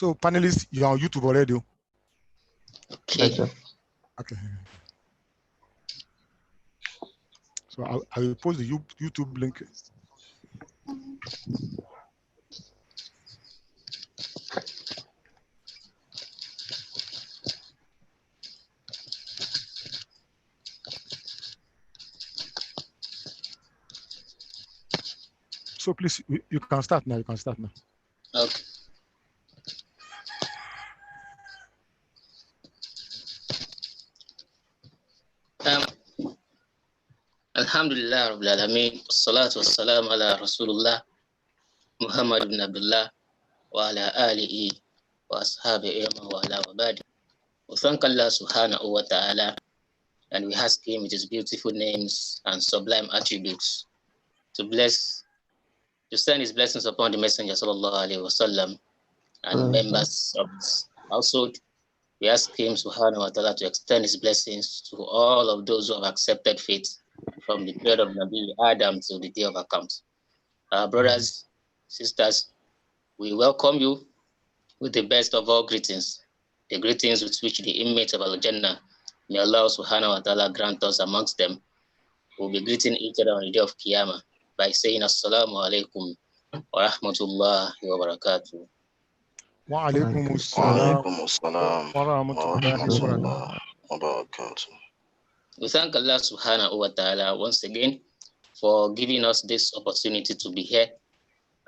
So panelists, you're on YouTube already. Okay. Yes, sir. Okay. So I will post the YouTube link. So please, you can start now. You can start now. Okay. Alhamdulillah Rabbil Alameen. Salatu wassalam ala Rasulullah Muhammad ibn Abdullah wa ala alihi wa ashabihi wa ala wa ba'd. We thank Allah subhanahu wa ta'ala and we ask him with his beautiful names and sublime attributes to send his blessings upon the Messenger sallallahu alaihi wasallam and members of his household. We ask him subhanahu wa ta'ala to extend his blessings to all of those who have accepted faith from the period of Nabi Adam to the day of account. Brothers, sisters, we welcome you with the best of all greetings, the greetings with which the inmates of Al-Jannah, may Allah subhanahu wa ta'ala grant us amongst them. We'll be greeting each other on the day of Qiyamah by saying Assalamu alaikum wa rahmatullahi wa barakatuh. Wa alaikum assalam wa rahmatullahi wa barakatuh. We thank Allah subhanahu wa ta'ala once again for giving us this opportunity to be here.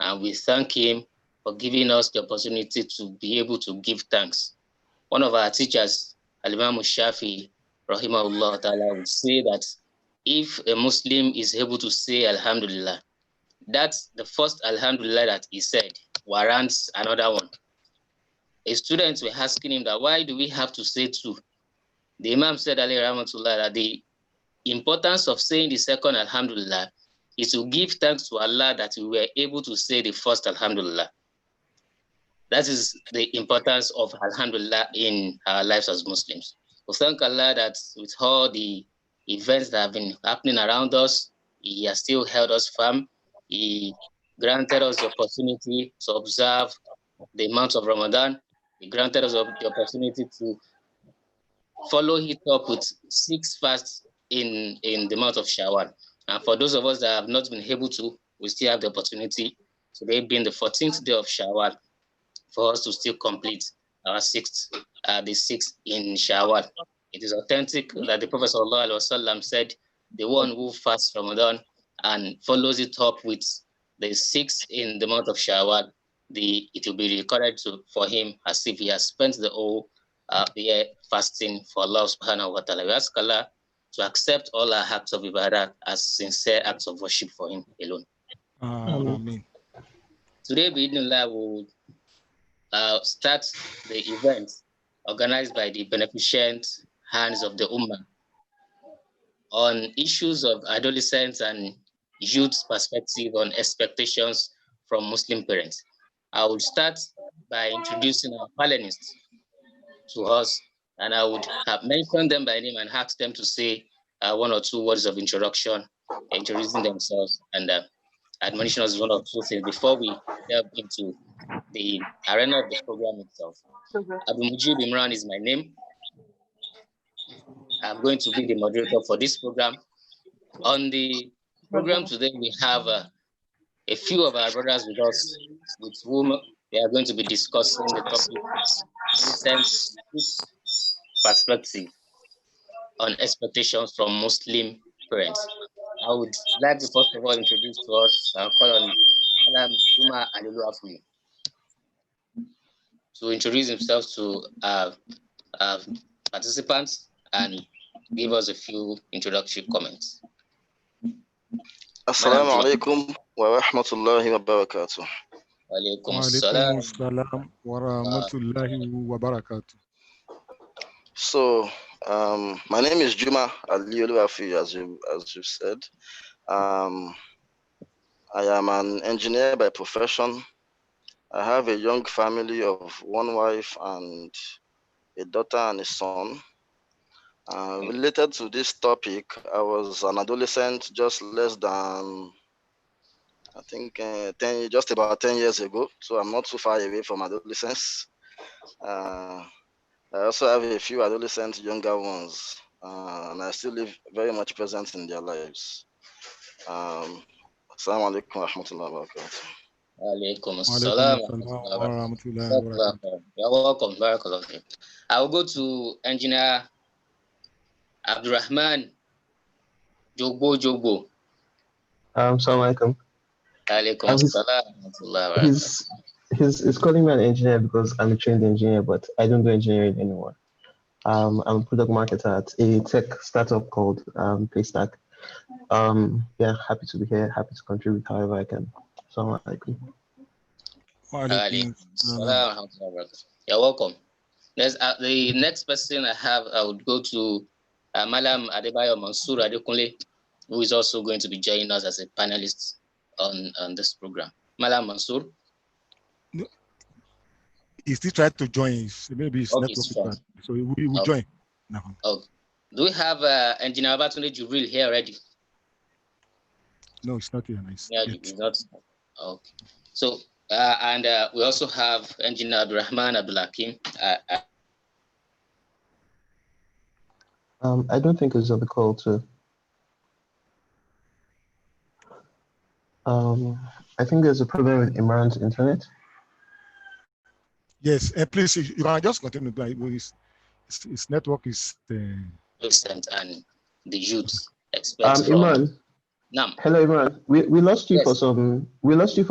And we thank him for giving us the opportunity to be able to give thanks. One of our teachers, Al-Imam Shafi, rahimahullah ta'ala, would say that if a Muslim is able to say Alhamdulillah, that's the first Alhamdulillah that he said warrants another one. A student were asking him that why do we have to say two? The Imam said, alayhi rahmatullah, that the importance of saying the second Alhamdulillah is to give thanks to Allah that we were able to say the first Alhamdulillah. That is the importance of Alhamdulillah in our lives as Muslims. We thank Allah that with all the events that have been happening around us, He has still held us firm. He granted us the opportunity to observe the month of Ramadan. He granted us the opportunity to follow it up with 6 fasts in the month of Shawwal. And for those of us that have not been able to, we still have the opportunity, today being the 14th day of Shawwal, for us to still complete our the 6th in Shawwal. It is authentic that the Prophet ﷺ said, the one who fasts Ramadan and follows it up with the 6th in the month of Shawwal, it will be recorded for him as if he has spent the whole year fasting for Allah subhanahu wa ta'ala. We ask Allah to accept all our acts of ibadah as sincere acts of worship for him alone. Amen. Today, bi'idhnillah, we'll start the event organized by the beneficent hands of the Ummah on issues of adolescents and youth's perspective on expectations from Muslim parents. I will start by introducing our panelists to us, and I would have mentioned them by name and asked them to say 1 or 2 words of introduction, introducing themselves, and admonition us 1 or 2 things before we delve into the arena of the program itself. Abu Mujib Imran is my name. I'm going to be the moderator for this program. On the program today, we have a few of our brothers with us, with whom we are going to be discussing the topic sense perspective on expectations from Muslim parents. I would like to first of all introduce to us our call on Madam Juma Aliluafui to introduce himself to participants and give us a few introductory comments. Assalamu alaikum wa rahmatullahi wa barakatuh. Wa alaikum assalam wa rahmatullahi wa barakatuh. So, my name is Juma Alioluafi, as you said. I am an engineer by profession. I have a young family of 1 wife and a daughter and a son. Related to this topic, I was an adolescent just less than, I think, just about 10 years ago. So I'm not too far away from adolescence. Uh, I also have a few adolescent younger ones, and I still live very much present in their lives. Um, Assalamu alaikum wa rahmatullahi wa barakatuh. Alaikum Walaikum assalam wa assalam rahmatullahi wa wa rahmatullahi wa barakatuh. barakatuh. You're welcome, barakallah. I will go to Engineer Abdurrahman Jogbo. Assalamu alaikum. Alaikum He's, assalam wa rahmatullahi wa barakatuh. he's calling me an engineer because I'm a trained engineer, but I don't do engineering anymore. I'm a product marketer at a tech startup called Paystack. Yeah, happy to be here, happy to contribute however I can. Assalamu alaikum. Alaikum assalam wa rahmatullahi wa barakatuh. You're welcome. The next person I would go to Malam Adebayo Mansour Adekunle, who is also going to be joining us as a panelist on this program. Malam Mansour. No, he still tried to join. Maybe his network is bad. So he will join now. Okay. Do we have Engineer Batunde Jubril here already? No, it's not here. Nice. Yeah, it's not. Okay. So, and we also have Engineer Abdurrahman Abdulakim. I don't think it's on the call too. I think there's a problem with Imran's internet. Yes, please, you can just continue. His network is. And the youth expect from. Imran. Hello, Imran. We lost you Yes. for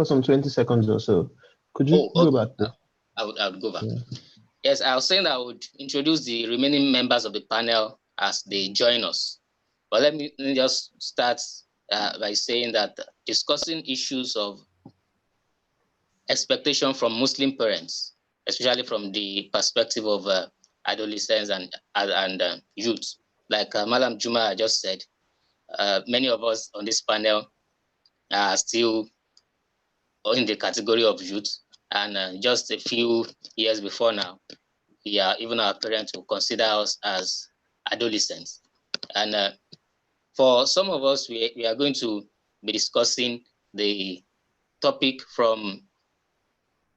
some 20 seconds or so. Could you go back there? I would go back. Yeah. Yes, I was saying that I would introduce the remaining members of the panel as they join us. But let me just start by saying that discussing issues of expectation from Muslim parents, especially from the perspective of adolescents and youth, like Malam Juma just said, many of us on this panel are still in the category of youth, and just a few years before now, even our parents will consider us as adolescents. And for some of us, we are going to be discussing the topic from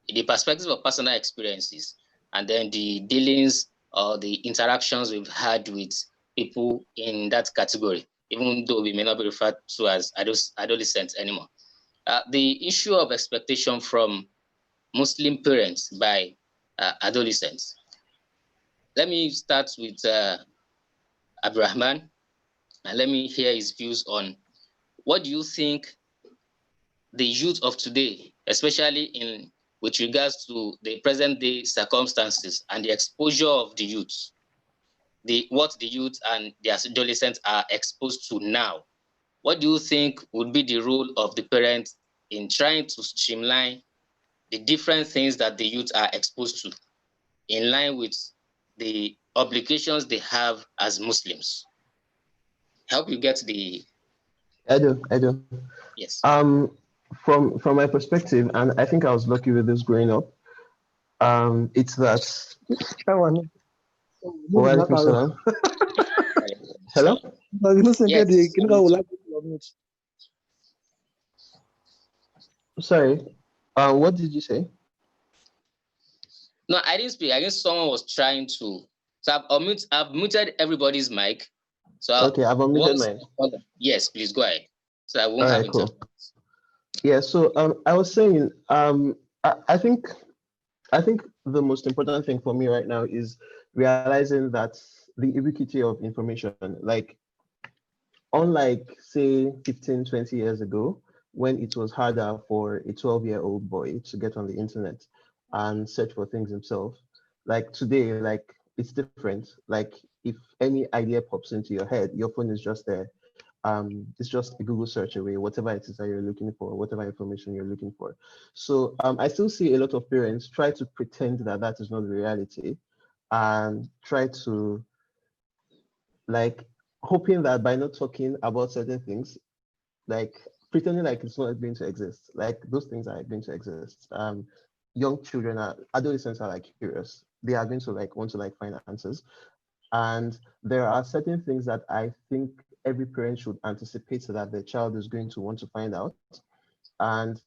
the perspective of personal experiences, and then the dealings or the interactions we've had with people in that category, even though we may not be referred to as adolescents anymore. The issue of expectation from Muslim parents by adolescents. Let me start with Abdurrahman, and let me hear his views on what do you think the youth of today, especially with regards to the present day circumstances and the exposure of the youth, what the youth and the adolescents are exposed to now. What do you think would be the role of the parents in trying to streamline the different things that the youth are exposed to in line with the obligations they have as Muslims? Help you get the... I do. Yes. From my perspective, and I think I was lucky with this growing up, it's that... Hello? Yes. Sorry. What did you say? No, I didn't speak. I guess someone was trying to. So I've muted everybody's mic. So okay, I've unmuted mine. Yes, please go ahead. So I won't have interruptions. Yeah. So I was saying I think the most important thing for me right now is realizing that the ubiquity of information, like unlike say 15, 20 years ago, when it was harder for a 12-year-old boy to get on the internet and search for things himself, like today, like it's different. Like if any idea pops into your head, your phone is just there. It's just a Google search away, whatever it is that you're looking for, whatever information you're looking for. So I still see a lot of parents try to pretend that that is not the reality and try to, like, hoping that by not talking about certain things, like pretending like it's not going to exist, like those things are going to exist. Young children adolescents are like curious. They are going to like want to like find answers. And there are certain things that I think every parent should anticipate so that their child is going to want to find out. And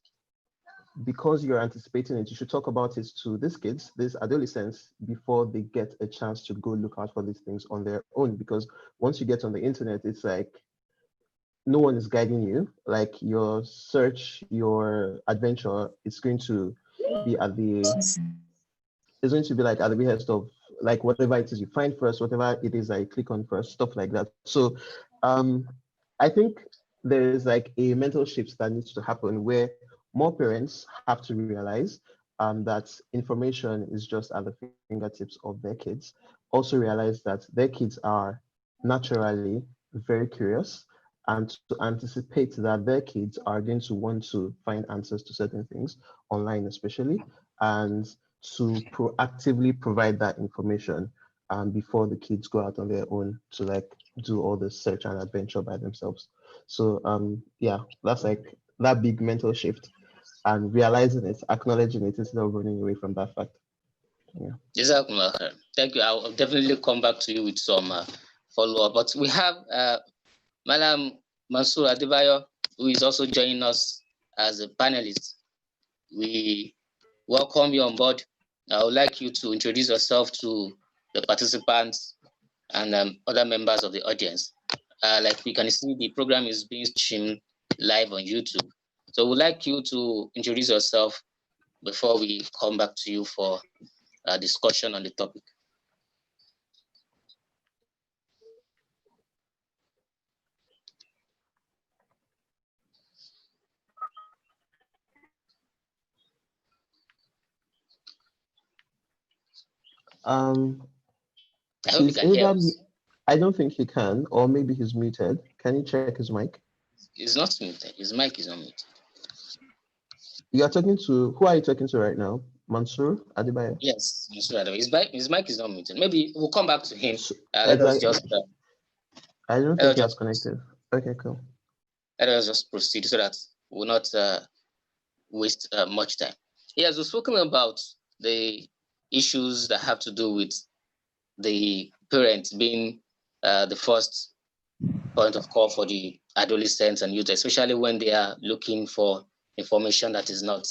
because you're anticipating it, you should talk about it to these kids, these adolescents, before they get a chance to go look out for these things on their own. Because once you get on the internet, it's like no one is guiding you. Like your search, your adventure, it's going to be at the it's going to be like at the behest of like whatever it is you find first, whatever it is that you click on first, stuff like that. So I think there is like a mental shift that needs to happen where more parents have to realize that information is just at the fingertips of their kids. Also realize that their kids are naturally very curious and to anticipate that their kids are going to want to find answers to certain things online, especially, and to proactively provide that information before the kids go out on their own to like do all the search and adventure by themselves. So yeah, that's like that big mental shift and realizing it, acknowledging it instead of running away from that fact. Yeah. Thank you. I'll definitely come back to you with some follow-up. But we have Madam Mansour Adebayo, who is also joining us as a panelist. We welcome you on board. I would like you to introduce yourself to the participants and other members of the audience. Like we can see, the program is being streamed live on YouTube. So we'd like you to introduce yourself before we come back to you for a discussion on the topic. I hope you He's can hear either us. I don't think he can, or maybe he's muted. Can you check his mic? It's not muted. His mic is not muted. You are talking to who are you talking to right now? Mansour Adebayo? Yes, Mansour Adebayo. His mic is not muted. Maybe we'll come back to him. Let Exactly. us just. I don't think he has connected. Okay, cool. Let us just proceed so that we'll not waste much time. Yes, we've spoken about the issues that have to do with the parents being the first point of call for the adolescents and youth, especially when they are looking for information that is not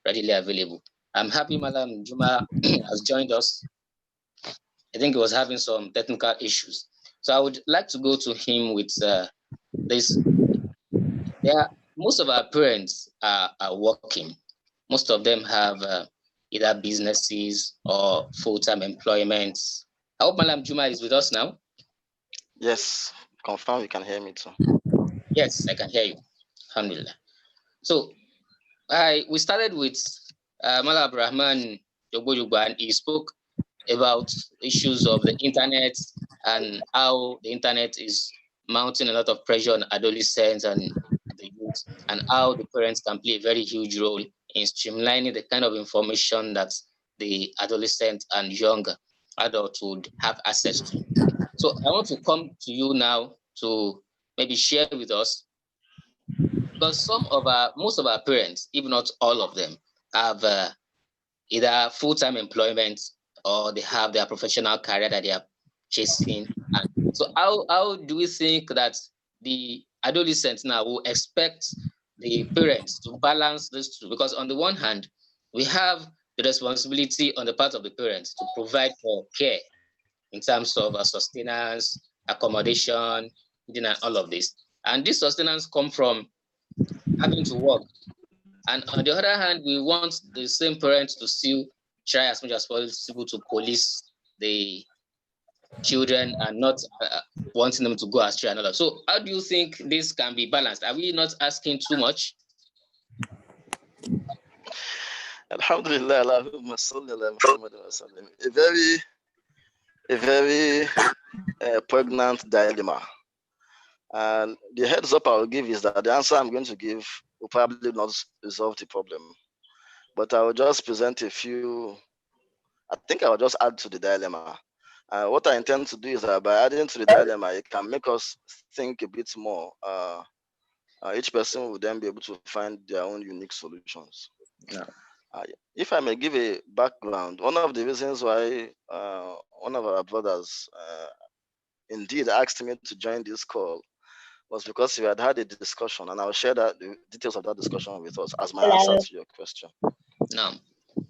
readily available. I'm happy Madam Juma has joined us. I think he was having some technical issues. So I would like to go to him with this. Most of our parents are working. Most of them have either businesses or full-time employments. I hope Madam Juma is with us now. Yes, confirm you can hear me too. Yes, I can hear you. Alhamdulillah. So we started with Mala Abrahman Jogbo, and he spoke about issues of the internet and how the internet is mounting a lot of pressure on adolescents and the youth, and how the parents can play a very huge role in streamlining the kind of information that the adolescent and young adult would have access to. So I want to come to you now to maybe share with us, because most of our parents, if not all of them, have either full-time employment or they have their professional career that they are chasing. And so how do we think that the adolescents now will expect the parents to balance this two? Because on the one hand, we have the responsibility on the part of the parents to provide for care in terms of sustenance, accommodation, and all of this. And this sustenance comes from having to work. And on the other hand, we want the same parents to still try as much as possible to police the children and not wanting them to go astray and all that. So how do you think this can be balanced? Are we not asking too much? Alhamdulillah, Allahumma salli ala Muhammad wa sallim. A very pregnant dilemma. And the heads up I will give is that the answer I'm going to give will probably not resolve the problem. But I will just present a few, I think I will just add to the dilemma. What I intend to do is that by adding to the dilemma, it can make us think a bit more. Each person will then be able to find their own unique solutions. Yeah. If I may give a background, one of the reasons why one of our brothers indeed asked me to join this call was because we had had a discussion, and I'll share that the details of that discussion with us as my answer to your question. No.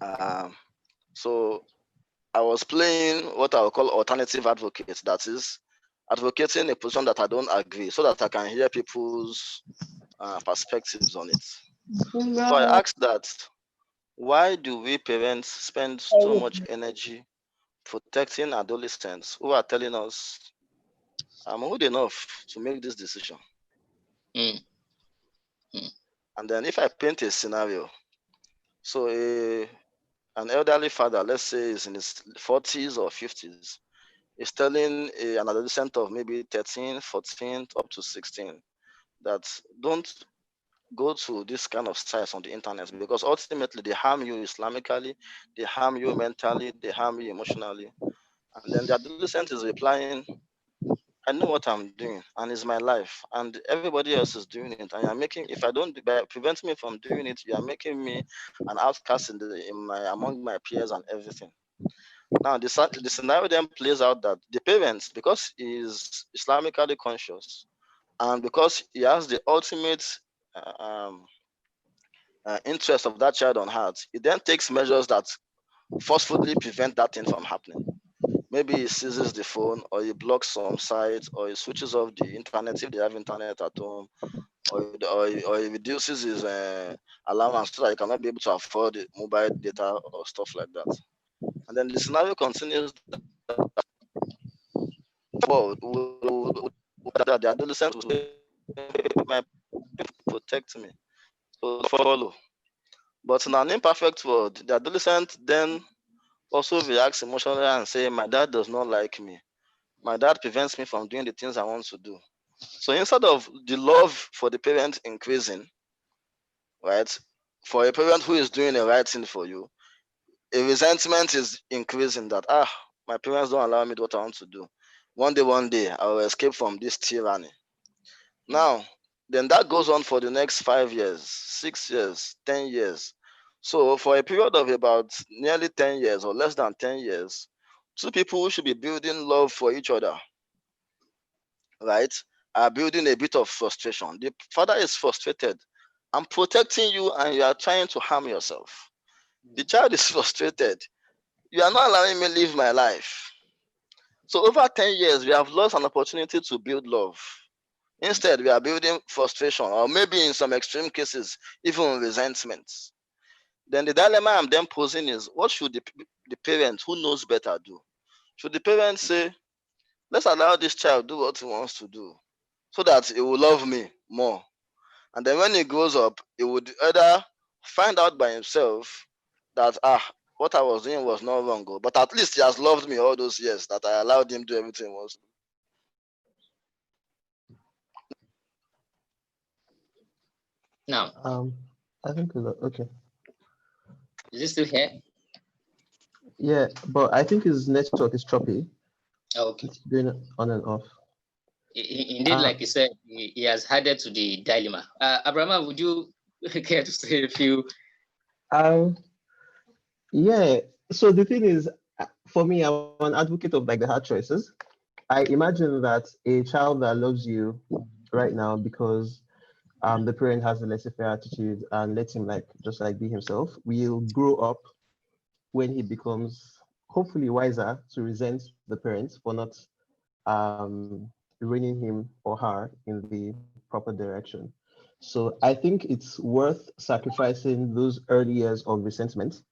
Um, so I was playing what I would call alternative advocate. That is, advocating a position that I don't agree, so that I can hear people's perspectives on it. So I asked that, why do we parents spend so much energy protecting adolescents who are telling us I'm old enough to make this decision? Mm. And then if I paint a scenario, so an elderly father, let's say is in his 40s or 50s, is telling an adolescent of maybe 13, 14, up to 16 that don't go to this kind of sites on the internet, because ultimately they harm you Islamically, they harm you mentally, they harm you emotionally. And then the adolescent is replying, I know what I'm doing and it's my life and everybody else is doing it. And you're making, if I don't prevent me from doing it, you are making me an outcast among my peers and everything. Now the scenario then plays out that the parents, because he is Islamically conscious and because he has the ultimate uh, um, interest of that child on heart, he then takes measures that forcefully prevent that thing from happening. Maybe he seizes the phone, or he blocks some sites, or he switches off the internet if they have internet at home, or he reduces his allowance so that he cannot be able to afford the mobile data or stuff like that. And then the scenario continues that that the adolescent will say, my protect me, so follow. But in an imperfect world, the adolescent then also reacts emotionally and say, my dad does not like me. My dad prevents me from doing the things I want to do. So instead of the love for the parent increasing, right, for a parent who is doing the right thing for you, a resentment is increasing that, my parents don't allow me to do what I want to do. One day, I will escape from this tyranny. Now, then that goes on for the next 5 years, 6 years, 10 years. So for a period of about nearly 10 years or less than 10 years, two people should be building love for each other, right, are building a bit of frustration. The father is frustrated. I'm protecting you and you are trying to harm yourself. The child is frustrated. You are not allowing me live my life. So over 10 years, we have lost an opportunity to build love. Instead, we are building frustration, or maybe in some extreme cases, even resentment. Then the dilemma I'm then posing is, what should the parent who knows better do? Should the parent say, let's allow this child do what he wants to do so that he will love me more? And then when he grows up, he would either find out by himself that, what I was doing was not wrong, but at least he has loved me all those years that I allowed him to do everything he wants to do. Now, I think okay. is it still here? Yeah, but I think his network is choppy. Okay. It's going on and off. Indeed, like you said, he has added to the dilemma. Abraham, would you care to say a few? Yeah. So the thing is, for me, I'm an advocate of like the hard choices. I imagine that a child that loves you right now because the parent has a laissez-faire attitude and lets him like just like be himself will grow up when he becomes hopefully wiser to resent the parents for not reining him or her in the proper direction. So I think it's worth sacrificing those early years of resentment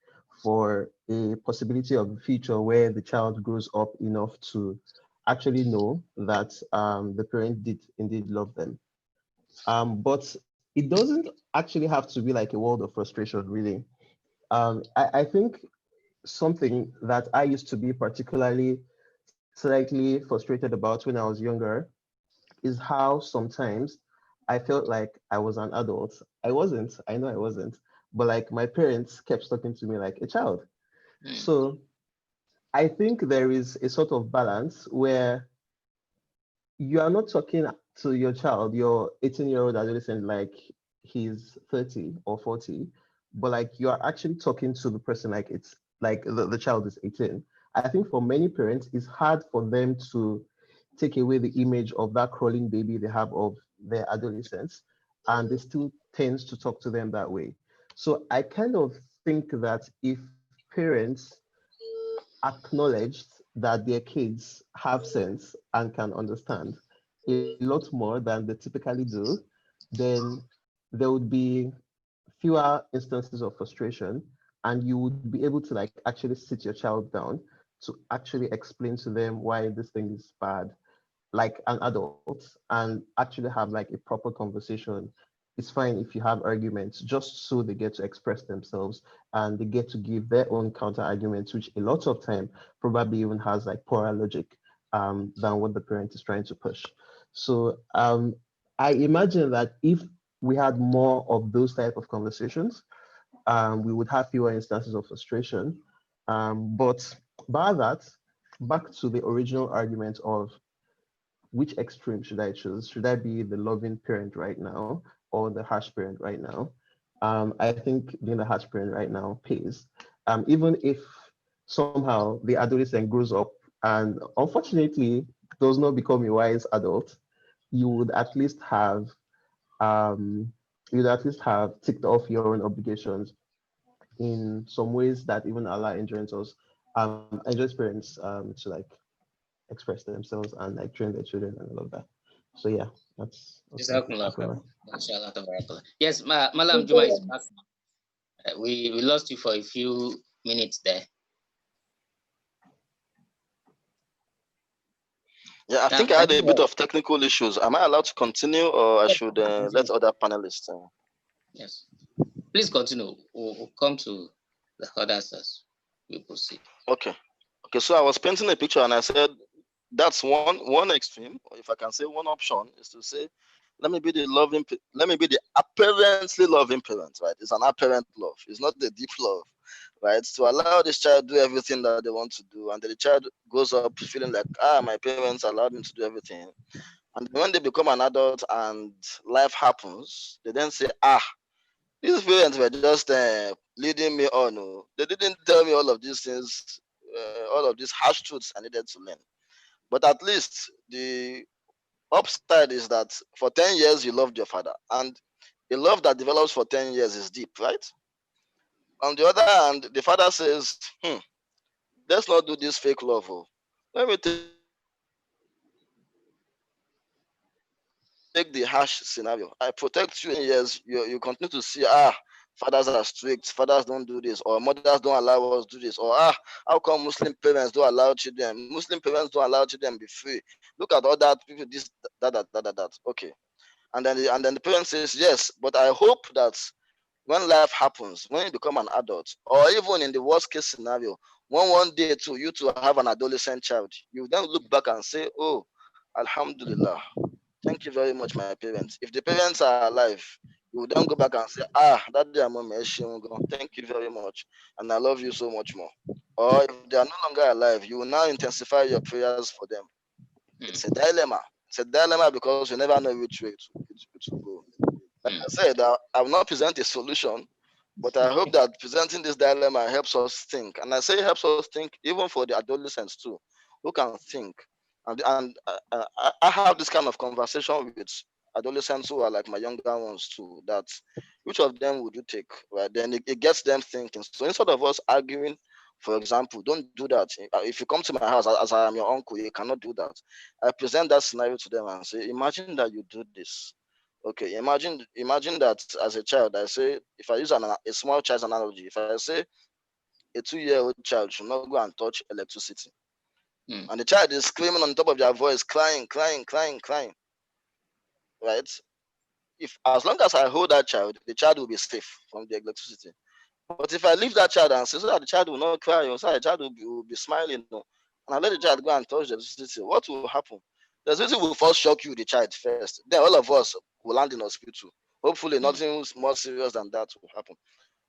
for a possibility of a future where the child grows up enough to actually know that the parent did indeed love them. But it doesn't actually have to be like a world of frustration, really. I think something that I used to be particularly slightly frustrated about when I was younger is how sometimes I felt like I was an adult. I wasn't, I know I wasn't, but like my parents kept talking to me like a child. So I think there is a sort of balance where you are not talking to your child, your 18-year-old adolescent, like he's 30 or 40, but like you're actually talking to the person like it's like the child is 18. I think for many parents, it's hard for them to take away the image of that crawling baby they have of their adolescents, and they still tends to talk to them that way. So I kind of think that if parents acknowledged that their kids have sense and can understand a lot more than they typically do, then there would be fewer instances of frustration, and you would be able to like actually sit your child down to actually explain to them why this thing is bad like an adult and actually have like a proper conversation. It's fine if you have arguments just so they get to express themselves and they get to give their own counter arguments, which a lot of time probably even has like poorer logic than what the parent is trying to push. So I imagine that if we had more of those type of conversations, we would have fewer instances of frustration. But by that, back to the original argument of which extreme should I choose? Should I be the loving parent right now or the harsh parent right now? I think being the harsh parent right now pays. Even if somehow the adolescent grows up and unfortunately does not become a wise adult, you would at least have ticked off your own obligations in some ways that even Allah enjoins us, enjoins parents to like express themselves and like train their children and all of that. So yeah, that's my take for now. Yes, Malam Juma is back. We lost you for a few minutes there. Yeah, I think I had a bit of technical issues. Am I allowed to continue, or I should let other panelists? Yes, please continue. We'll come to the others as we proceed. Okay. So I was painting a picture, and I said that's one extreme, or if I can say one option, is to say, let me be the apparently loving parent, right? It's an apparent love. It's not the deep love, right? To allow this child to do everything that they want to do, and then the child goes up feeling like, my parents allowed me to do everything. And when they become an adult and life happens, they then say, these parents were just leading me on. They didn't tell me all of these things, all of these harsh truths I needed to learn. But at least the upside is that for 10 years you loved your father, and the love that develops for 10 years is deep, right? On the other hand, the father says, let's not do this fake love. Let me take the harsh scenario. I protect you in years. You continue to see, fathers are strict, fathers don't do this, or mothers don't allow us to do this, or how come Muslim parents don't allow children? Muslim parents don't allow children be free. Look at all that people, this, that. Okay. And then the parent says, yes, but I hope that when life happens, when you become an adult, or even in the worst case scenario, when one day too you to have an adolescent child, you then look back and say, oh, Alhamdulillah, thank you very much, my parents. If the parents are alive, you will then go back and say, that day I'm thank you very much, and I love you so much more. Or if they are no longer alive, you will now intensify your prayers for them. It's a dilemma. It's a dilemma because you never know which way it will go. Like I said, I will not present a solution, but I hope that presenting this dilemma helps us think. And I say helps us think even for the adolescents too, who can think. And I have this kind of conversation with adolescents who are like my younger ones too, that which of them would you take, right? Then it gets them thinking. So instead of us arguing, for example, don't do that. If you come to my house as I am your uncle, you cannot do that. I present that scenario to them and say, imagine that you do this. Okay, imagine that as a child, I say, if I use a small child's analogy, if I say a 2-year-old child should not go and touch electricity, and the child is screaming on top of their voice, crying, right? If as long as I hold that child, the child will be safe from the electricity. But if I leave that child and say so that the child will not cry, or so that the child will be smiling, and I let the child go and touch the electricity, what will happen? The electricity will first shock you, the child first. Then all of us will land in hospital. Hopefully, nothing more serious than that will happen.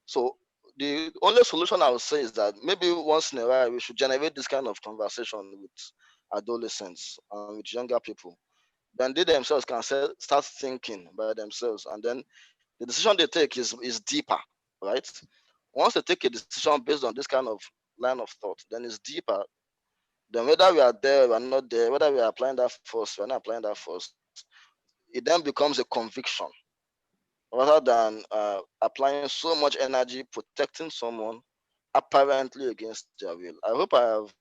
So the only solution I would say is that maybe once in a while we should generate this kind of conversation with adolescents and with younger people. Then they themselves can start thinking by themselves, and then the decision they take is deeper, right? Once they take a decision based on this kind of line of thought, then it's deeper. Then whether we are there, we are not there, whether we are applying that force, we are not applying that force, it then becomes a conviction rather than applying so much energy protecting someone apparently against their will. I hope I have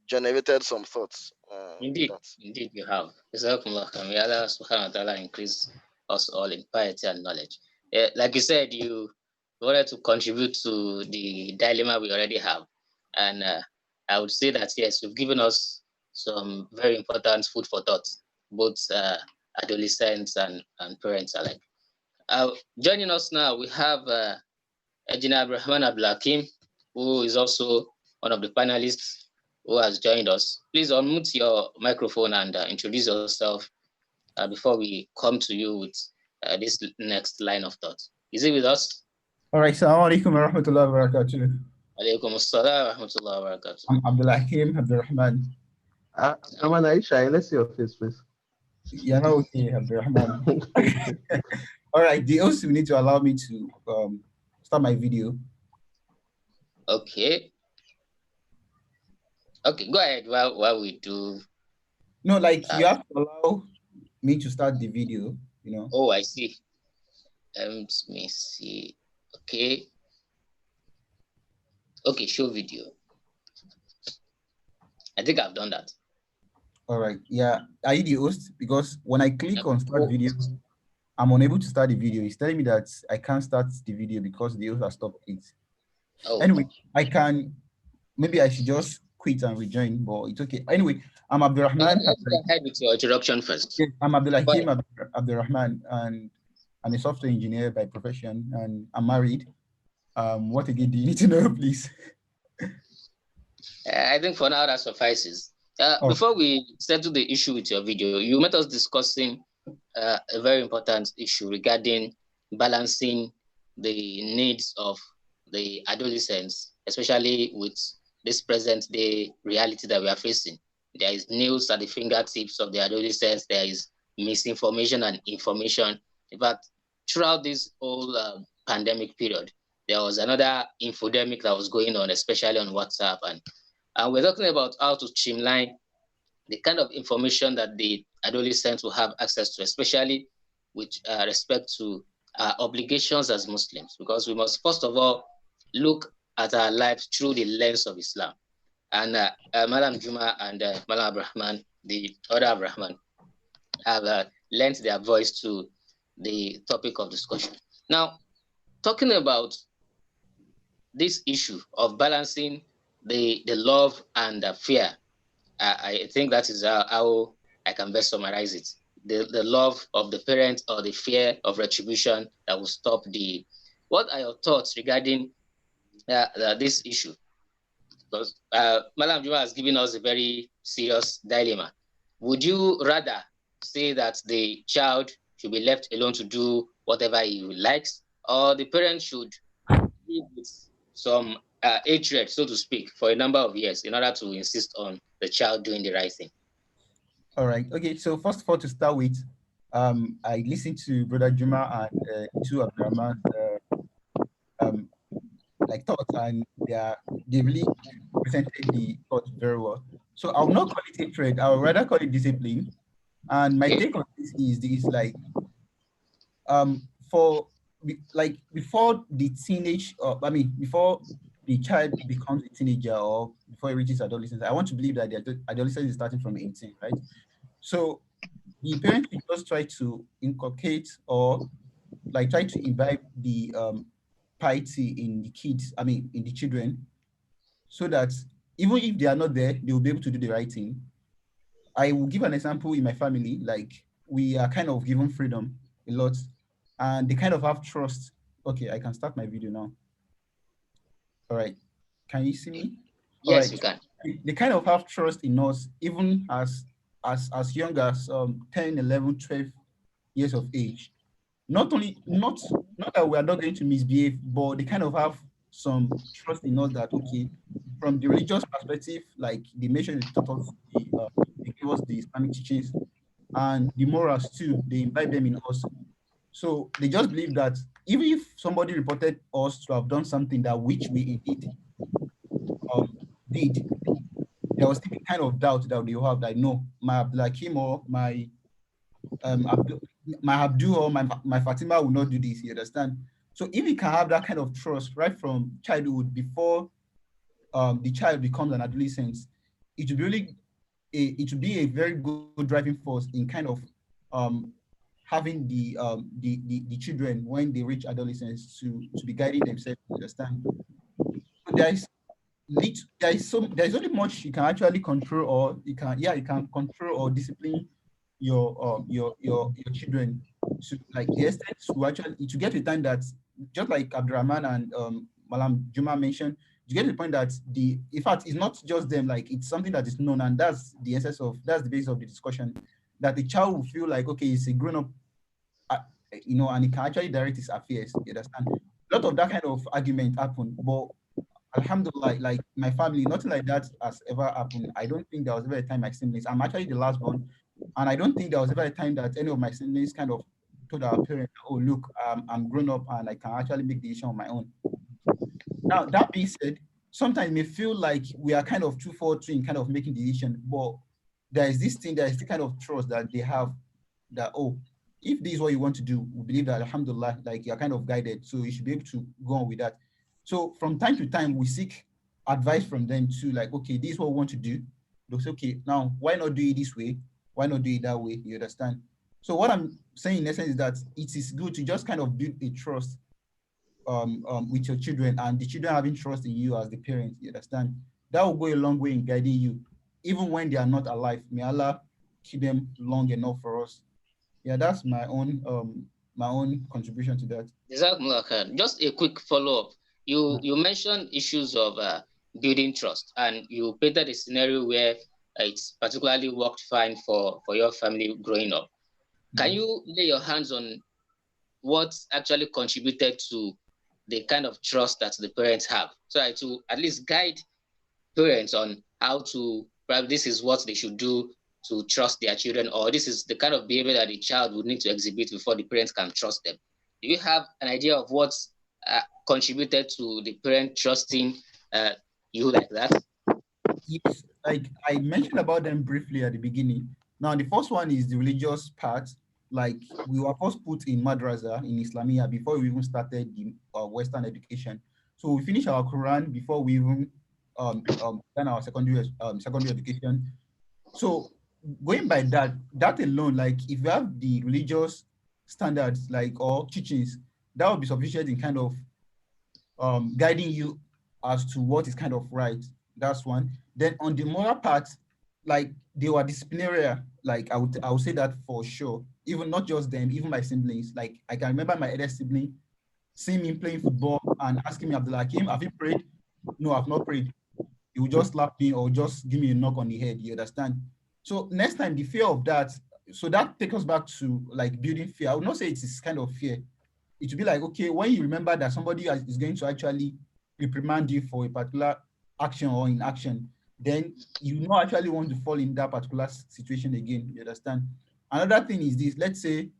generated some thoughts. Indeed, indeed you have. Jazakumullah khair. May Allah subhanahu wa ta'ala increase us all in piety and knowledge. Like you said, you wanted to contribute to the dilemma we already have. And I would say that, yes, you've given us some very important food for thought, both adolescents and parents alike. Joining us now, we have Ejina Abrahman Abdulhakim, who is also one of the panelists who has joined us. Please unmute your microphone and introduce yourself before we come to you with this next line of thought. Is he with us? All right, Assalamu alaikum wa rahmatullahi wa barakatuh. Alaikum assalam wa rahmatullahi wa barakatuh. I'm Abdulhakim Abdurrahman. Abdurrahman, are you shy? Let's see your face, please. Yeah, okay, Abdurrahman. All right, the host will need to allow me to start my video. Okay. Okay, go ahead while we do. No, like you have to allow me to start the video, you know. Oh, I see. Let me see. Okay. Okay, show video. I think I've done that. All right. Yeah. Are you the host? Because when I click on start video, I'm unable to start the video. It's telling me that I can't start the video because the host has stopped it. Oh. Anyway, maybe I should just quit and rejoin, but it's okay. Anyway, I'm Abdurrahman. Let's go ahead with your introduction first. Yes, I'm Abdulhakim Abdurrahman, and I'm a software engineer by profession, and I'm married. What again do you need to know, please? I think for now that suffices. Before we settle the issue with your video, you met us discussing a very important issue regarding balancing the needs of the adolescents, especially with this present day reality that we are facing. There is news at the fingertips of the adolescents. There is misinformation and information. In fact, throughout this whole pandemic period, there was another infodemic that was going on, especially on WhatsApp. And we're talking about how to streamline the kind of information that the adolescents will have access to, especially with respect to our obligations as Muslims, because we must first of all look at our lives through the lens of Islam. And Madam Juma and Madam Abrahman, the other Abrahman, have lent their voice to the topic of discussion. Now, talking about this issue of balancing the love and the fear, I think that is how I can best summarize it. The love of the parent or the fear of retribution that will stop the. What are your thoughts regarding this issue? Because Madam Juma has given us a very serious dilemma. Would you rather say that the child should be left alone to do whatever he likes, or the parent should live with some hatred, so to speak, for a number of years in order to insist on the child doing the right thing? All right. Okay. So first of all, to start with, I listened to Brother Juma and two of Abdurrahman like thoughts, and they really presented the thoughts very well. So I'll not call it hatred. I would rather call it discipline. And my take on this is like before the teenage, before the child becomes a teenager or before he reaches adolescence, I want to believe that the adolescence is starting from 18, right? So the parents should just try to inculcate or like try to imbibe the piety in the kids, in the children, so that even if they are not there, they will be able to do the right thing. I will give an example in my family. Like, we are kind of given freedom a lot, and they kind of have trust. Okay, I can start my video now. All right, can you see me? Yes, right. You can. They kind of have trust in us, even as young as 10, 11, 12 years of age. Not that we are not going to misbehave, but they kind of have some trust in us that, okay, from the religious perspective, like they mentioned, they taught us they give us the Islamic teachings, and the morals too, they imbibe them in us. So they just believe that even if somebody reported us to have done something that which we indeed did, there was still kind of doubt that they have that no, my Abdulhakim or my my Abdul or my Fatima will not do this. You understand? So if you can have that kind of trust right from childhood before the child becomes an adolescent, it will be really it will be a very good driving force in kind of um, having the children when they reach adolescence to be guiding themselves. You understand? So there is only much you can actually control, or you can control or discipline your children to like the extent to actually to get to the time that just like Abdurrahman and Malam Juma mentioned, you get to the point that in fact it's not just them, like it's something that is known, and that's the basis of the discussion, that the child will feel like okay, it's a grown up, uh, and he can actually direct his affairs. You understand? A lot of that kind of argument happen, but Alhamdulillah, like my family, nothing like that has ever happened. I don't think there was ever a time my siblings, I'm actually the last born, and I don't think there was ever a time that any of my siblings kind of told our parents, oh, look, I'm grown up and I can actually make the decision on my own. Now, that being said, sometimes it may feel like we are kind of too far in kind of making decision, but there is this kind of trust that they have that, oh, if this is what you want to do, we believe that alhamdulillah, like you're kind of guided, so you should be able to go on with that. So from time to time, we seek advice from them to like, okay, this is what we want to do. They'll say, okay, now why not do it this way? Why not do it that way? You understand? So what I'm saying in essence is that it is good to just kind of build a trust with your children, and the children having trust in you as the parents. You understand? That will go a long way in guiding you, even when they are not alive. May Allah keep them long enough for us. Yeah, that's my own contribution to that. Jazakumullah khair. Just a quick follow-up. You mentioned issues of building trust, and you painted a scenario where it's particularly worked fine for your family growing up. Can you lay your hands on what actually contributed to the kind of trust that the parents have, so as to at least guide parents on how to, perhaps this is what they should do to trust their children, or this is the kind of behavior that the child would need to exhibit before the parents can trust them? Do you have an idea of what contributed to the parent trusting you like that? Yes, like I mentioned about them briefly at the beginning. Now, the first one is the religious part. Like we were first put in madrasa in Islamia before we even started the Western education. So we finished our Quran before we even done our secondary education. So going by that alone, like if you have the religious standards like or teachings, that would be sufficient in kind of guiding you as to what is kind of right. That's one. Then on the moral part, like they were disciplinary. Like I would say that for sure. Even not just them, even my siblings. Like I can remember my elder sibling seeing me playing football and asking me, Abdullah Hakim, have you prayed? No, I've not prayed. He would just slap me or just give me a knock on the head. You understand? So next time, the fear of that. So that takes us back to like building fear. I would not say it is kind of fear. It would be like, okay, when you remember that somebody is going to actually reprimand you for a particular action or inaction, then you not actually want to fall in that particular situation again. You understand? Another thing is this: let's say,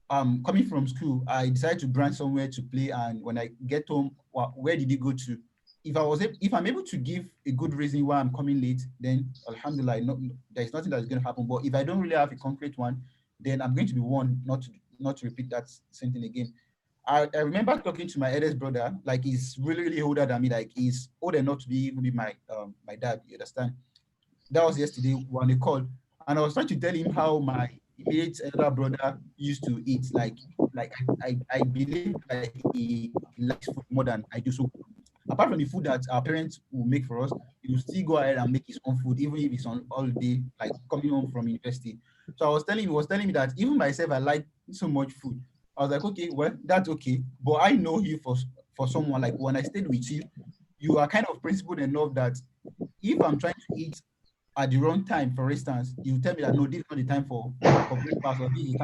coming from school, I decided to branch somewhere to play, and when I get home, where did you go to? If I'm able to give a good reason why I'm coming late, then alhamdulillah, there's nothing that's going to happen. But if I don't really have a concrete one, then I'm going to be warned not to repeat that same thing again. I remember talking to my eldest brother, like he's really older than me, like he's old enough to be my dad. You understand? That was yesterday when they called, and I was trying to tell him how my immediate elder brother used to eat. I believe that he likes food more than I do. So apart from the food that our parents will make for us, he will still go ahead and make his own food, even if it's on holiday, like coming home from university. So he was telling me that even myself, I like so much food. I was like, okay, well, that's okay. But I know you for someone, like when I stayed with you, you are kind of principled enough that if I'm trying to eat at the wrong time, for instance, you tell me that no, this is not the time for breakfast, or this is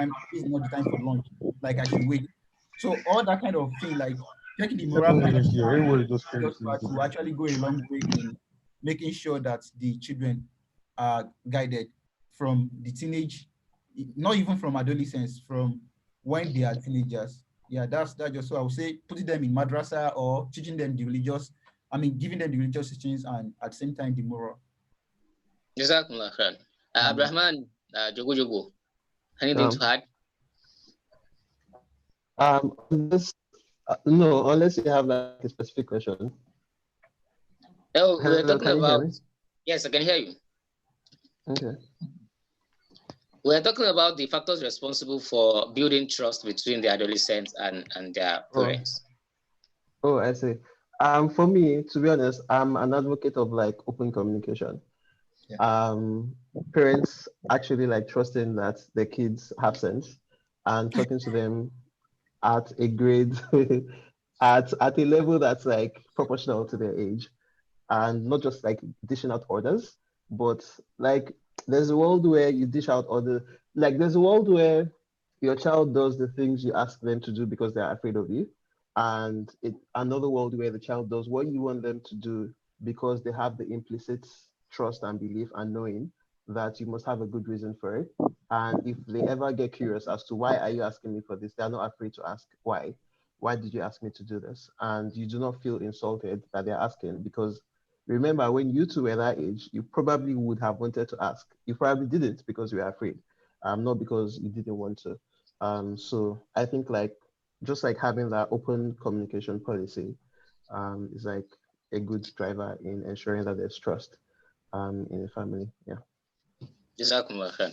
not the time for lunch. Like I should wait. So all that kind of thing, like taking the moral kind of just to actually go a long way in making sure that the children are guided from the teenage, not even from adolescence, from when they are teenagers. Yeah, that's just so I would say putting them in madrasa or teaching them the religious, giving them the religious teachings and at the same time the moral. Jazakumullah khair. Abrahman, Jogo Jogo, anything to add? Unless, no, unless you have like a specific question. Oh, we're Hello, talking can you hear about, me? yes, I can hear you. Okay. We're talking about the factors responsible for building trust between the adolescents and their parents. Oh, I see. For me, to be honest, I'm an advocate of like open communication. Yeah. Parents actually like trusting that their kids have sense and talking to them at a grade at a level that's like proportional to their age, and not just like dishing out orders, but like there's a world where you dish out orders. Like there's a world where your child does the things you ask them to do because they're afraid of you, and another world where the child does what you want them to do because they have the implicit trust and belief and knowing that you must have a good reason for it. And if they ever get curious as to why are you asking me for this, they're not afraid to ask why. Why did you ask me to do this? And you do not feel insulted that they're asking, because remember, when you two were that age, you probably would have wanted to ask. You probably didn't because you were afraid, not because you didn't want to. So I think like just like having that open communication policy is like a good driver in ensuring that there's trust in a family. Yeah.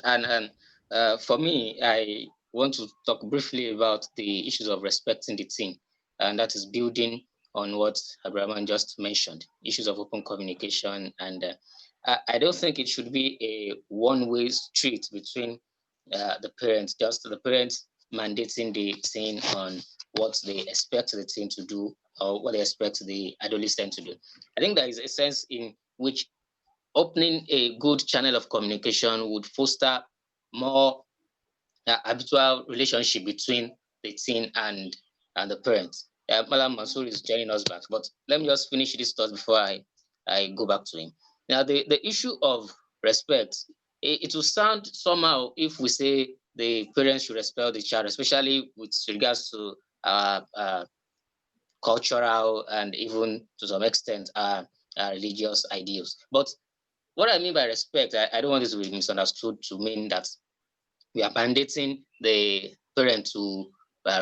And for me, I want to talk briefly about the issues of respecting the teen, and that is building on what Abraham just mentioned, issues of open communication. And I don't think it should be a one-way street between the parents, just the parents mandating the teen on what they expect the teen to do or what they expect the adolescent to do. I think there is a sense in which opening a good channel of communication would foster more habitual relationship between the teen and the parents. Malam Mansour is joining us back, but let me just finish this thought before I go back to him. Now, the issue of respect, it will sound somehow if we say the parents should respect the child, especially with regards to cultural and even to some extent religious ideals. But what I mean by respect, I don't want this to be misunderstood to mean that we are mandating the parent to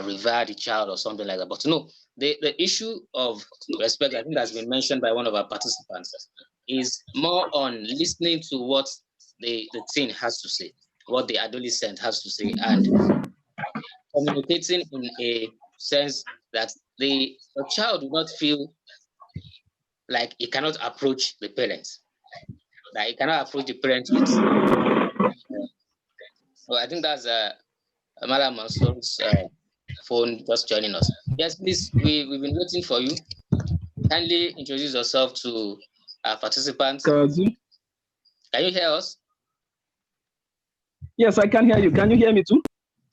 revere the child or something like that. But no, the issue of respect, I think that's been mentioned by one of our participants, is more on listening to what the teen has to say, what the adolescent has to say, and communicating in a sense that the child will not feel like he cannot approach the parents. Like he cannot approach the parents with. So I think that's Madam Mansour's phone just joining us. Yes, please. We've been waiting for you. Kindly introduce yourself to our participants. Kazu. Can you hear us? Yes, I can hear you. Can you hear me too?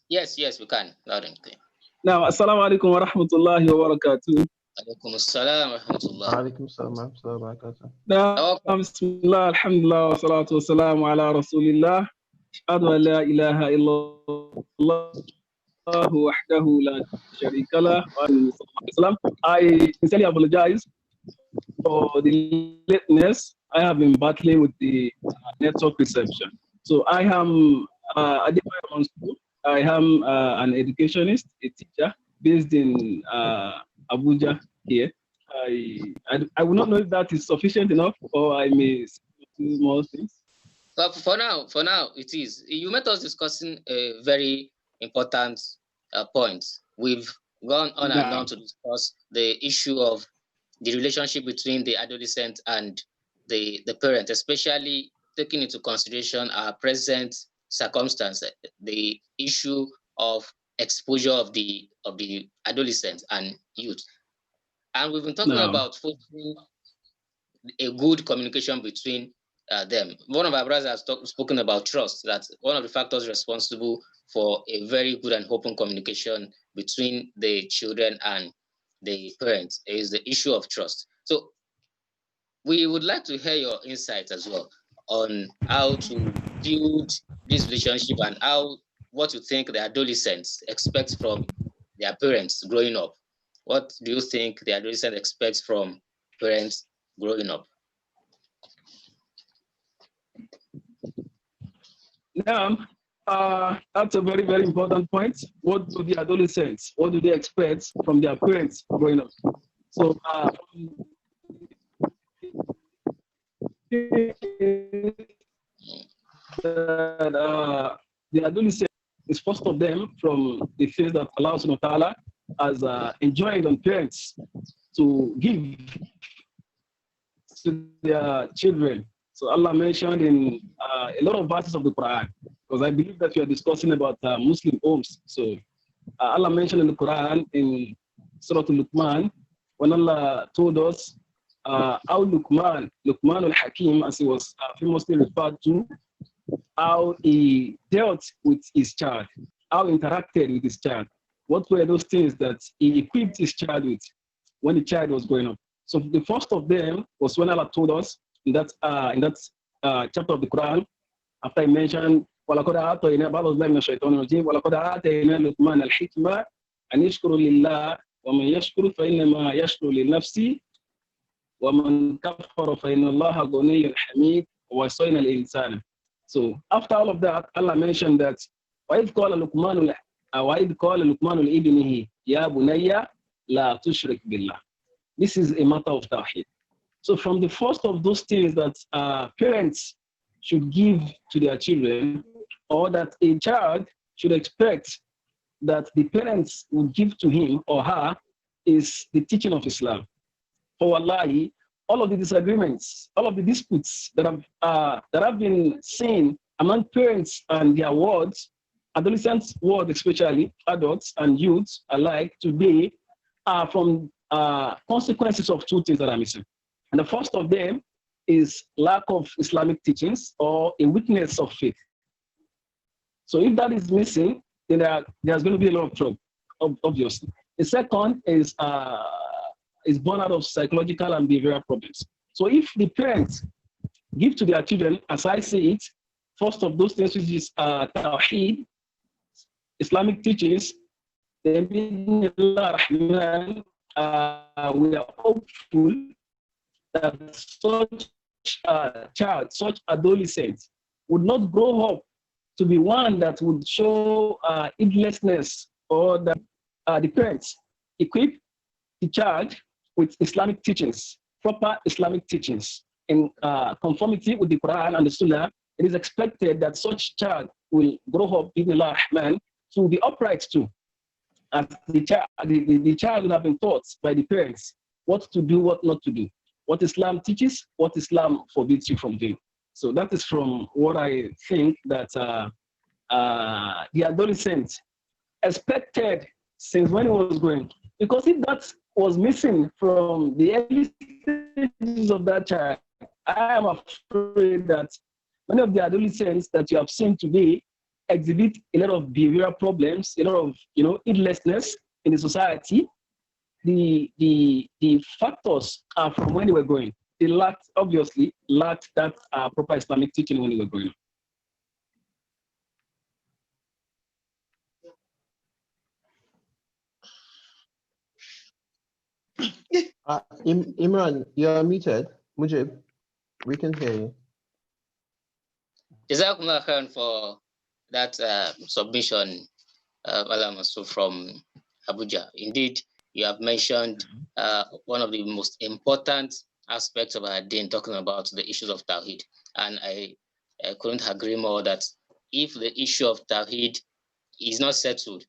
Yes, we can. Loud and clear. Now, assalamu alaikum wa rahmatullahi wa barakatuh. Alaikum assalam wa rahmatullah. Alaikum salam wa rahmatullahi wa barakatuh. Now, bismillah, alhamdulillah, wa salatu wa salamu ala rasulillah. Ashhadu an la ilaha illallah wahdahu la sharika lah wa sallam. I sincerely apologize for the lateness. I have been battling with the network reception. So I am Adebayo Mansour. I am an educationist, a teacher based in Abuja here. I will not know if that is sufficient enough, or I may do more things. But for now, it is. You met us discussing a very important point. We've gone on and on to discuss the issue of the relationship between the adolescent and the parent, especially taking into consideration our present circumstance, the issue of exposure of the adolescent and youth. And we've been talking about fostering a good communication between them. One of our brothers has spoken about trust, that one of the factors responsible for a very good and open communication between the children and the parents is the issue of trust. So we would like to hear your insights as well on how to build this relationship and what you think the adolescents expect from their parents growing up. What do you think the adolescent expects from parents growing up? Now, that's a very, very important point. What do the adolescents, what do they expect from their parents growing up? So, the adolescent is first of them from the things that Allah subhanahu wa ta'ala has enjoined on parents to give to their children. So Allah mentioned in a lot of verses of the Quran, because I believe that we are discussing about Muslim homes. So Allah mentioned in the Quran in Surah Al-Luqman, when Allah told us how Luqman al-Hakim, as he was famously referred to, how he dealt with his child, how he interacted with his child. What were those things that he equipped his child with when the child was growing up? So the first of them was when Allah told us in that chapter of the Quran, after he mentioned, وَلَقَدْ آتَيْنَا بَعْضَ الظَّالِمِينَ مِنَ الشَّيْطَانِ الرَّجِيمِ وَلَقَدْ آتَيْنَا لُقْمَانَ الْحِكْمَةَ أَنِ يَشْكُرُ لِلَّهِ وَمَنْ يَشْكُرُ فَإِنَّمَا يَشْكُرُ لِنَفْسِهِ وَمَنْ كَفَرَ فَإِنَّ اللَّهَ غَنِيٌّ حَمِيدٌ وَوَصَّيْنَا الْإِنسَانَ. So after all of that, Allah mentioned that وَإِذْ قَالَ لُقْمَانُ لِابْنِهِ يَا بُنَيَّ لَا تُشْرِكْ بِاللَّهِ. This is a matter of tawhid. So from the first of those things that parents should give to their children, or that a child should expect that the parents will give to him or her, is the teaching of Islam. For wallahi, all of the disagreements, all of the disputes that have been seen among parents and their wards, adolescents' ward especially, adults and youths alike today, are from consequences of two things that are missing. And the first of them is lack of Islamic teachings or a weakness of faith. So if that is missing, then there's going to be a lot of trouble, obviously. The second is born out of psychological and behavioral problems. So if the parents give to their children, as I see it, first of those things, which is Tawheed, Islamic teachings, then we are hopeful that such child, such adolescent would not grow up to be one that would show heedlessness, or that the parents equip the child with Islamic teachings, proper Islamic teachings, in conformity with the Quran and the Sunnah. It is expected that such child will grow up in Allah Rahman to be upright too. As the child will have been taught by the parents what to do, what not to do, what Islam teaches, what Islam forbids you from doing. So that is from what I think that the adolescent expected since when he was growing. Because if that was missing from the early stages of that child, I am afraid that many of the adolescents that you have seen today exhibit a lot of behavioral problems, a lot of heedlessness in the society. The factors are from when they were growing. They obviously lacked that proper Islamic teaching when they were growing up. Imran, you're muted. Mujib, we can hear you. Jazakumullah khairan for that submission, Malam Masood from Abuja. Indeed, you have mentioned one of the most important aspects of our deen, talking about the issues of Tawheed. And I couldn't agree more that if the issue of Tawheed is not settled,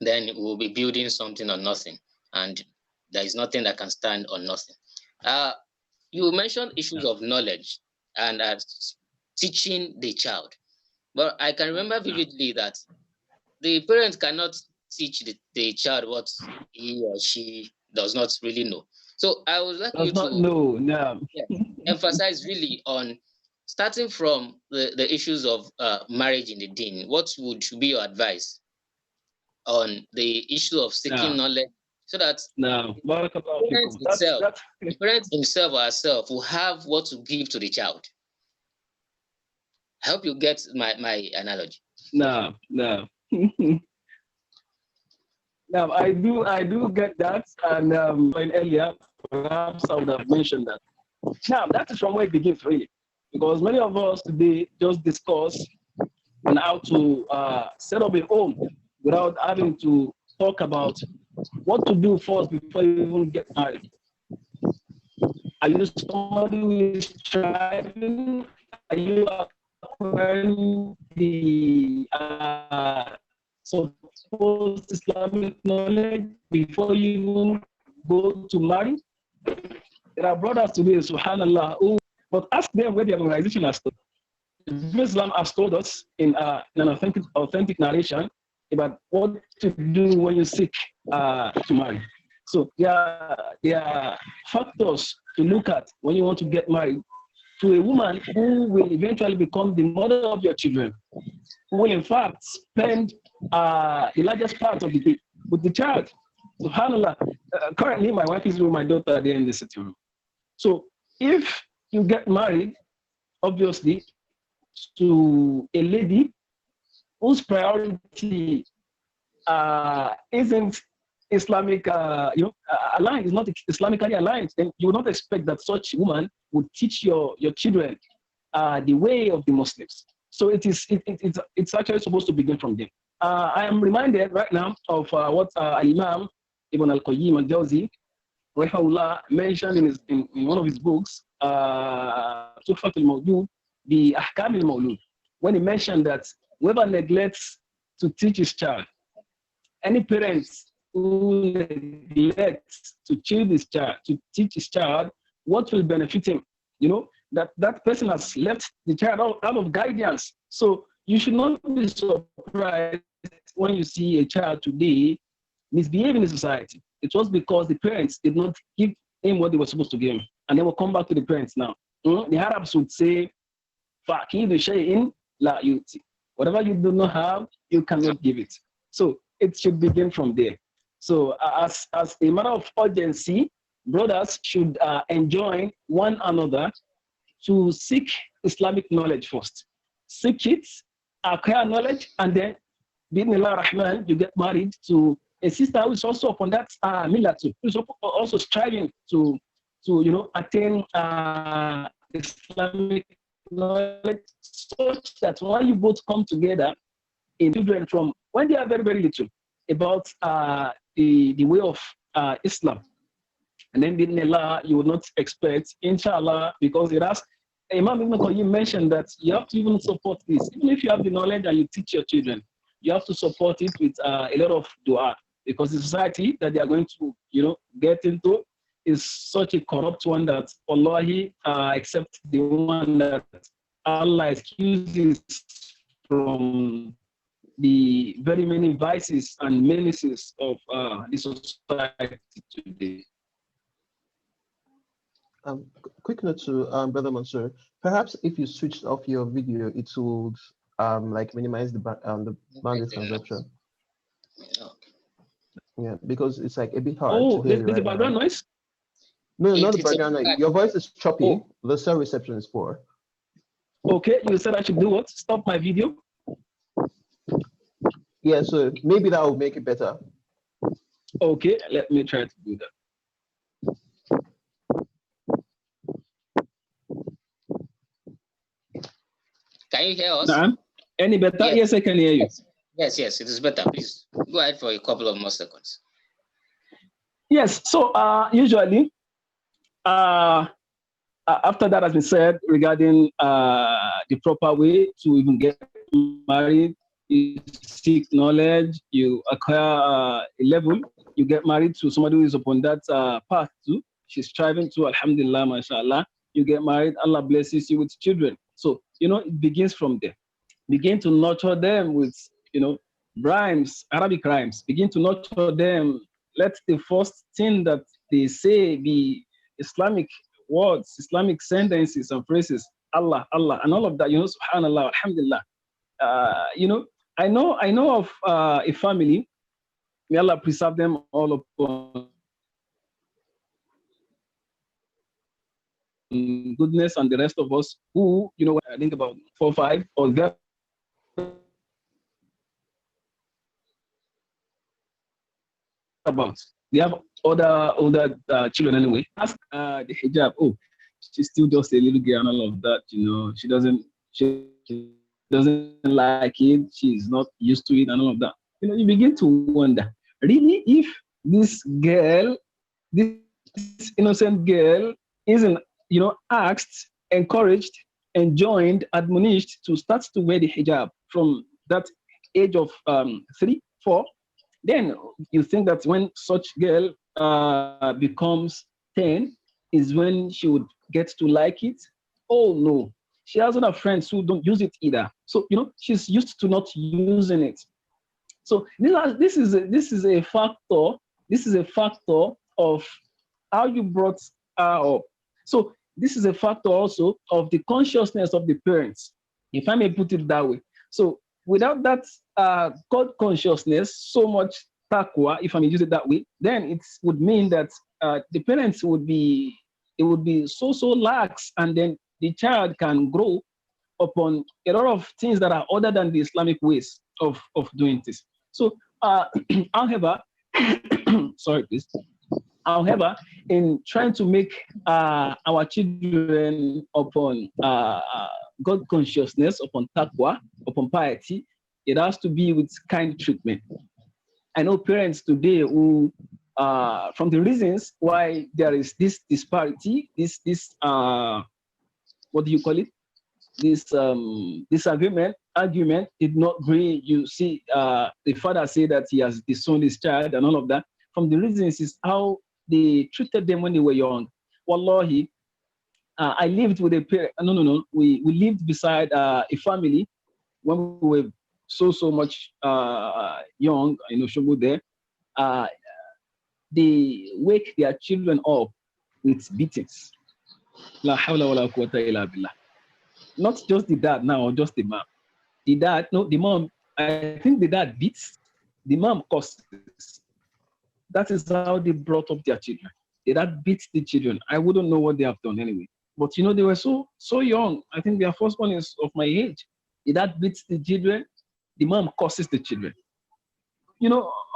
then we'll be building something on nothing. And there is nothing that can stand on nothing. You mentioned issues of knowledge and teaching the child. But I can remember vividly that the parents cannot teach the child what he or she does not really know. So I would like you to emphasize really on starting from the issues of marriage in the deen. What would be your advice on the issue of seeking knowledge, so that the parents himself or herself will have what to give to the child? I hope you get my analogy. No. Now I do get that, and earlier perhaps I would have mentioned that. Now that is from where it begins really, because many of us today just discuss on how to set up a home without having to talk about what to do first before you even get married. Are you somebody who is striving? Are you acquiring the supposed Islamic knowledge before you even go to marry? There are brothers today, subhanallah, who, but ask them where their organization has stood. Islam has told us in an authentic narration about what to do when you seek to marry. So there are factors to look at when you want to get married to a woman who will eventually become the mother of your children, who will in fact spend the largest part of the day with the child. SubhanAllah. Currently, my wife is with my daughter there in the sitting room. So if you get married, obviously, to a lady whose priority isn't Islamic, aligned, is not Islamically aligned, then you would not expect that such woman would teach your children the way of the Muslims. So it's actually supposed to begin from them. I am reminded right now of what Imam Ibn al-Qayyim al-Jawzi mentioned in one of his books, Tuhfat al-Mawlud, the Ahkam al-Mawlud, when he mentioned that whoever neglects to teach his child, any parents who neglects to teach his child what will benefit him, that person has left the child out of guidance. So you should not be surprised when you see a child today misbehaving in society. It was because the parents did not give him what they were supposed to give him. And they will come back to the parents now. The Arabs would say, whatever you do not have, you cannot give it. So it should begin from there. So as a matter of urgency, brothers should enjoin one another to seek Islamic knowledge first. Seek it, acquire knowledge, and then, Bismillah Rahman, you get married to a sister who is also upon that millah too, who is also striving to attain Islamic knowledge, such that when you both come together in children from when they are very, very little about the way of Islam. And then Bismillah, you would not expect, inshallah, because it has, Imam Ibn Qayyim mentioned that you have to even support this. Even if you have the knowledge and you teach your children, you have to support it with a lot of dua, because the society that they are going to, get into is such a corrupt one that Wallahi, except the one that Allah excuses from the very many vices and menaces of the society today. Quick note to Brother Mansour. Perhaps if you switched off your video, it would minimize the bandwidth consumption. Yeah, because it's like a bit hard. Oh, there's a background noise? No, not the background noise. Your voice is choppy. Oh. The cell reception is poor. Okay, you said I should do what? Stop my video? Yeah, so maybe that will make it better. Okay, let me try to do that. Can you hear us? Any better? Yes, I can hear you. Yes, it is better. Please go ahead for a couple of more seconds. Yes, so usually, after that has been said regarding the proper way to even get married, you seek knowledge, you acquire a level, you get married to somebody who is upon that path too. She's striving to, alhamdulillah, mashallah. You get married, Allah blesses you with children. So, it begins from there. Begin to nurture them with, rhymes, Arabic rhymes. Begin to nurture them. Let the first thing that they say be Islamic words, Islamic sentences and phrases. Allah, Allah, and all of that, subhanallah, alhamdulillah. I know of a family, may Allah preserve them all upon goodness, and the rest of us who, I think about 4 or 5 or there. About they have older children anyway. Ask the hijab. Oh, she's still just a little girl and all of that. She doesn't. She doesn't like it, she's not used to it, and all of that. You begin to wonder, really, if this girl, this innocent girl, isn't, asked, encouraged, enjoined, admonished to start to wear the hijab from that age of 3, 4, then you think that when such girl becomes 10 is when she would get to like it. Oh no, she has other friends who don't use it either. So she's used to not using it. So this is a factor. This is a factor of how you brought her up. So this is a factor also of the consciousness of the parents, if I may put it that way. So without that God consciousness, so much taqwa, if I may use it that way, then it would mean that the parents would be, it would be so lax, and then the child can grow upon a lot of things that are other than the Islamic ways of doing this. So, however, sorry, please. However, in trying to make our children upon God consciousness, upon taqwa, upon piety, it has to be with kind treatment. I know parents today who, from the reasons why there is this disparity, this what do you call it? This disagreement, argument did not agree. You see, the father say that he has disowned his child and all of that. From the reasons is how they treated them when they were young. Wallahi, I lived with a parent. No. We lived beside a family when we were so much young. Shogo there. They wake their children up with beatings. La hawla wa la quwwata illa billah. Not just the dad now, or just the mom. The dad, no, the mom. I think the dad beats, the mom curses. That is how they brought up their children. The dad beats the children. I wouldn't know what they have done anyway. But they were so young. I think their first one is of my age. The dad beats the children. The mom curses the children.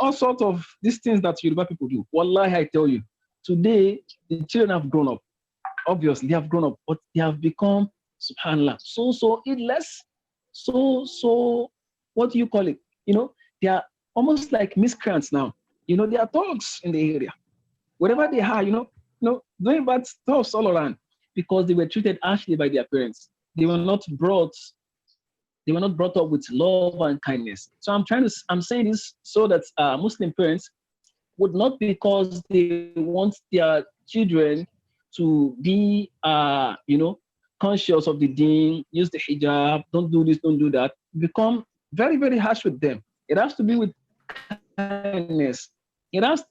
All sorts of these things that Yoruba people do. Wallahi, I tell you, today the children have grown up. Obviously, they have grown up, but they have become, subhanallah, so heedless, so what do you call it? They are almost like miscreants now. They are thugs in the area. Wherever they are, doing bad stuff all around, because they were treated harshly by their parents. They were not brought up with love and kindness. So I'm saying this so that Muslim parents would not, because they want their children to be, conscious of the deen, use the hijab, don't do this, don't do that, become very, very harsh with them. It has to be with kindness. It has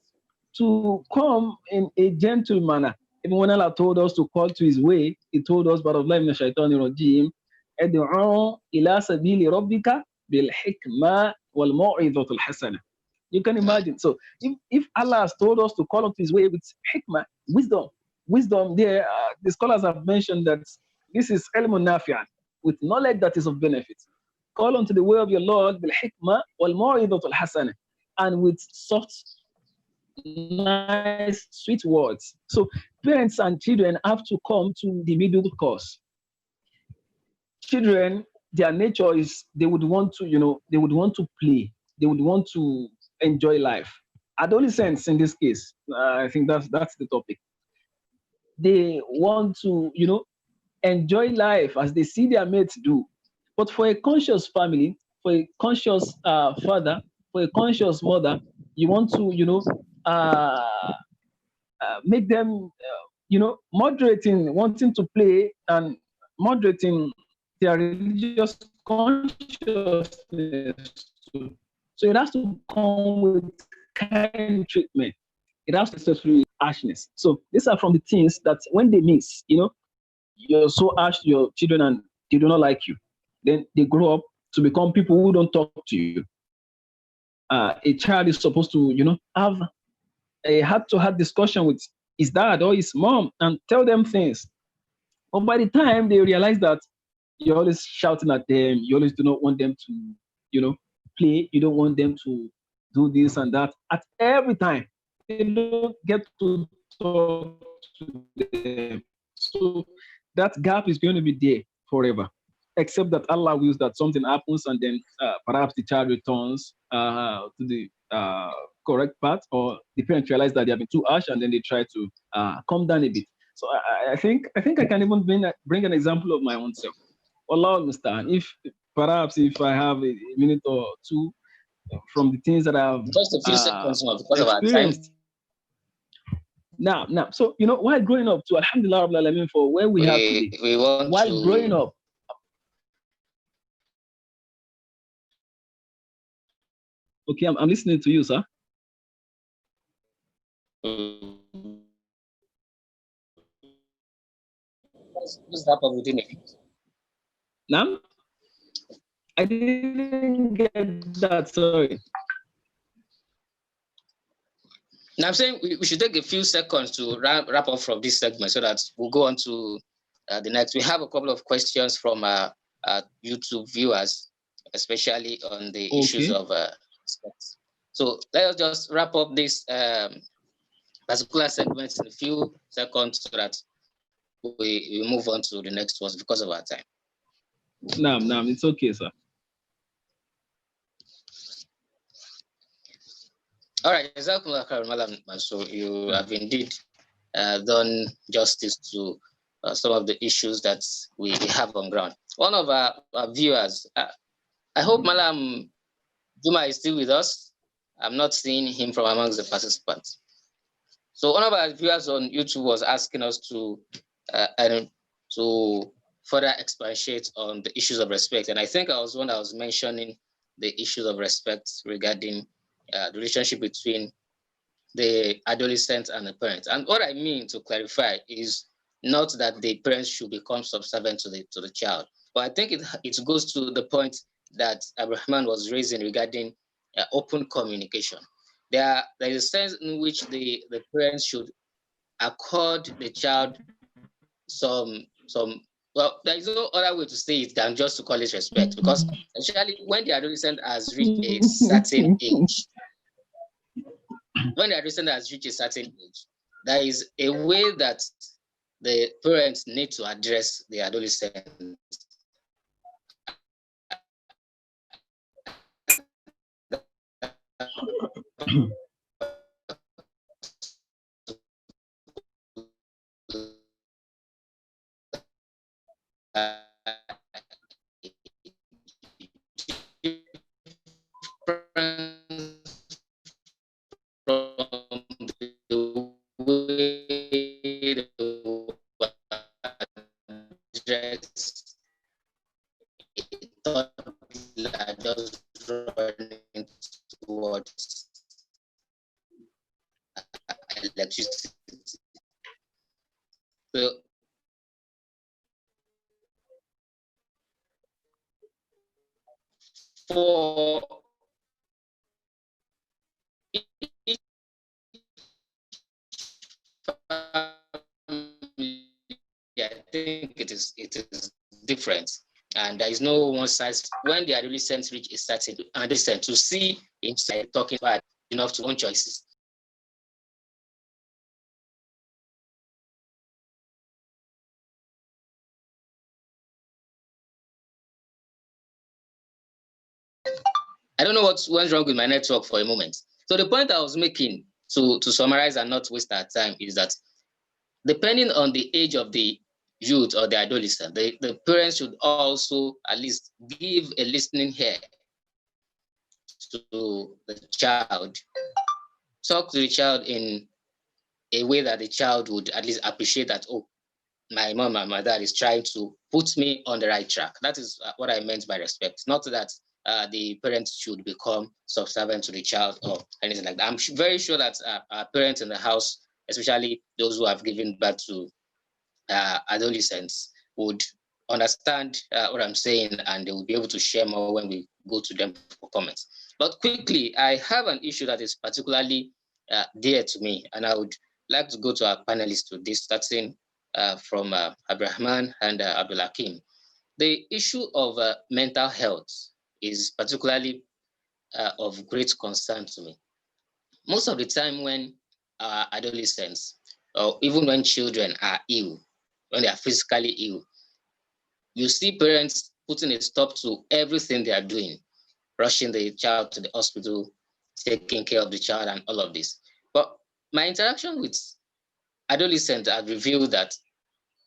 to come in a gentle manner. Even when Allah told us to call to His way, He told us, "But of life, shaitan rajim, ad'u ila sabili rabbika bil hikma wal mau'izatul hasana." You can imagine. So if Allah has told us to call unto His way with hikmah, wisdom there, the scholars have mentioned that this is ilmun nafi'an, with knowledge that is of benefit. Call unto the way of your Lord bil hikmah wal mau'izatul hasana, and with soft, nice, sweet words. So parents and children have to come to the middle course. Children, their nature is they would want to play. They would want to enjoy life. Adolescents, in this case, I think that's the topic. They want to, enjoy life as they see their mates do. But for a conscious family, for a conscious father, for a conscious mother, you want to, make them, moderating, wanting to play, and moderating their religious consciousness. So it has to come with kind treatment. It has necessarily harshness. So these are from the things that when they miss, you're so harsh to your children and they do not like you. Then they grow up to become people who don't talk to you. A child is supposed to, have a heart-to-heart discussion with his dad or his mom and tell them things. But by the time they realize that you're always shouting at them, you always do not want them to, play, you don't want them to do this and that. At every time, they don't get to talk to them. So that gap is going to be there forever. except that Allah wills that something happens and then perhaps the child returns to the correct path, or the parents realize that they have been too harsh and then they try to calm down a bit. So I think I can even bring an example of my own self. Allah understand. If perhaps if I have a minute or two from the things that I've Just a few seconds more because of our time. experienced. Now, so while growing up, to Alhamdulillah Rabbil Alameen for where we have today. We want while growing up. Okay, I'm listening to you, sir. What's that within it? Now, I didn't get that. Sorry. Now I'm saying we should take a few seconds to wrap up from this segment so that we'll go on to the next. We have a couple of questions from our YouTube viewers, especially on the issues of sports. So let us just wrap up this particular segment in a few seconds so that we move on to the next ones because of our time. No, it's okay, sir. All right, so you have indeed done justice to some of the issues that we have on ground. One of our viewers, I hope Malam Juma is still with us. I'm not seeing him from amongst the participants. So one of our viewers on YouTube was asking us to further expatiate on the issues of respect. And I think I was one that was mentioning the issues of respect regarding the relationship between the adolescent and the parent. And what I mean, to clarify, is not that the parents should become subservient to the child, but I think it goes to the point that Abraham was raising regarding open communication. There is a sense in which the parents should accord the child some well, there is no other way to say it than just to call it respect, because actually when the adolescent has reached a certain age, there is a way that the parents need to address the adolescent. Towards electricity. So for each family, I think it is different, and there is no one size. When the adolescents reach a certain adolescent, to see inside talking about enough to own choices. I don't know what went wrong with my network for a moment. So the point I was making, to summarize and not waste our time, is that depending on the age of the youth or the adolescent, the parents should also at least give a listening ear to the child. Talk to the child in a way that the child would at least appreciate that, oh, my mom and my dad is trying to put me on the right track. That is what I meant by respect. Not that the parents should become subservient to the child or anything like that. I'm very sure that our parents in the house, especially those who have given birth to adolescents, would understand what I'm saying, and they will be able to share more when we go to them for comments. But quickly, I have an issue that is particularly dear to me, and I would like to go to our panelists to this, starting from Abrahman and Abdul Hakim. The issue of mental health is particularly of great concern to me. Most of the time when adolescents, or even when children are ill, when they are physically ill, you see parents putting a stop to everything they are doing, rushing the child to the hospital, taking care of the child, and all of this. But my interaction with adolescents have revealed that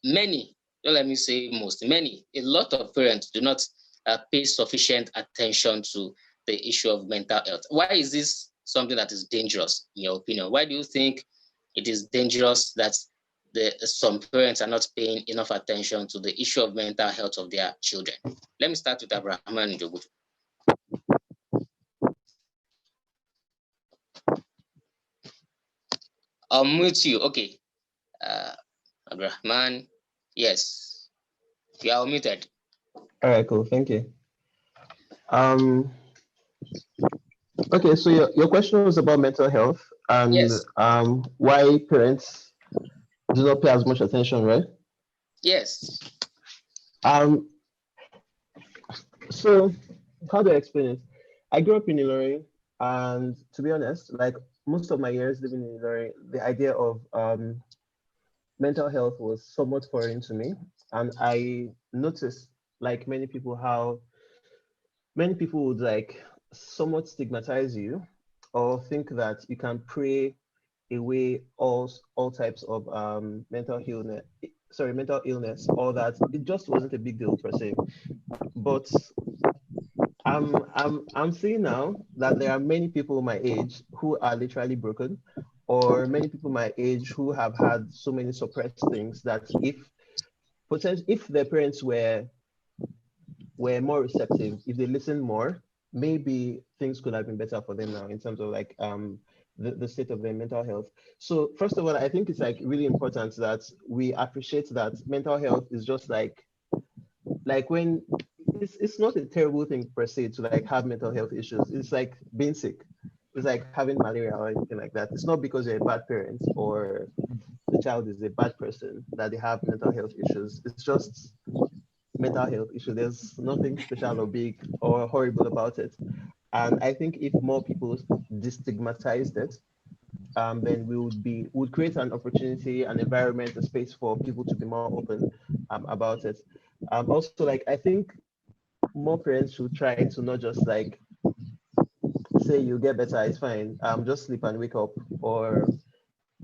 many, don't let me say most, many, a lot of parents do not pay sufficient attention to the issue of mental health. Why is this something that is dangerous, in your opinion? Why do you think it is dangerous that some parents are not paying enough attention to the issue of mental health of their children? Let me start with Abrahman Njogu. I'll mute you. Okay. Abrahman, yes. You are muted. All right, cool. Thank you. Okay, so your question was about mental health and Yes. why parents do not pay as much attention, right? Yes. Um, so how do I explain it? I grew up in Ilorin, and to be honest, like most of my years living in Ilorin, the idea of mental health was somewhat foreign to me, and I noticed, like many people, how many people would like somewhat stigmatize you or think that you can pray away all types of mental illness, or that it just wasn't a big deal per se. But I'm seeing now that there are many people my age who are literally broken, or many people my age who have had so many suppressed things that if their parents were more receptive, if they listened more, maybe things could have been better for them now in terms of like the state of their mental health. So first of all, I think it's like really important that we appreciate that mental health is just like when it's not a terrible thing per se to like have mental health issues. It's like being sick. It's like having malaria or anything like that. It's not because you're a bad parent or the child is a bad person that they have mental health issues. It's just mental health issue. There's nothing special or big or horrible about it. And I think if more people destigmatized it, then we would create an opportunity, an environment, a space for people to be more open about it. Also, like I think more parents should try to not just like say you get better, it's fine. Just sleep and wake up, or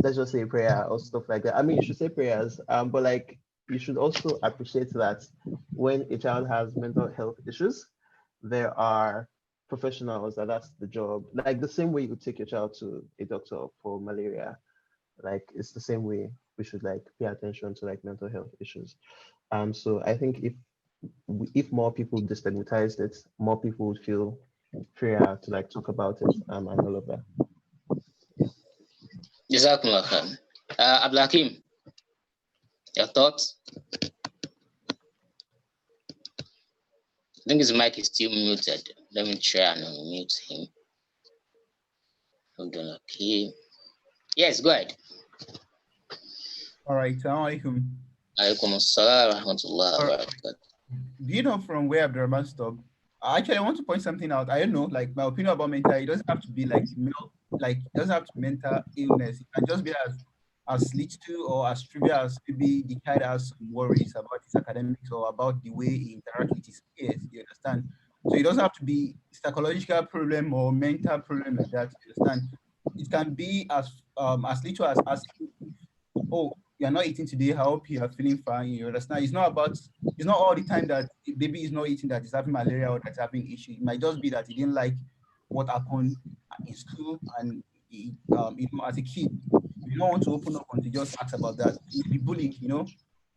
let's just say prayer or stuff like that. I mean, you should say prayers, but like you should also appreciate that when a child has mental health issues, there are professionals that's the job. Like the same way you take your child to a doctor for malaria, like it's the same way we should like pay attention to like mental health issues. So I think if more people destigmatized it, more people would feel freer to like talk about it and all of that. Jazakumullah khair. Abdulhakim, your thoughts? I think his mic is still muted. Let me try and unmute him. Hold on, okay. Yes, go ahead. All right, assalamu alaikum. Alaikum assalam wa rahmatullahi wa barakatuh. Do you know from where Abdurrahman stopped? Actually, I want to point something out. I don't know, like my opinion about mental, it doesn't have to be like it doesn't have to be mental illness. It can just be as little or as trivial as maybe the child has some worries about his academics or about the way he interacts with his peers. You understand? So it doesn't have to be psychological problem or mental problem like that. You understand? It can be as little as asking, oh, you are not eating today. I hope you are feeling fine. You understand? It's not all the time that the baby is not eating that is having malaria or that's having issue. It might just be that he didn't like what happened in school, and as a kid, you don't want to open up and to just ask about that. He may be bullied,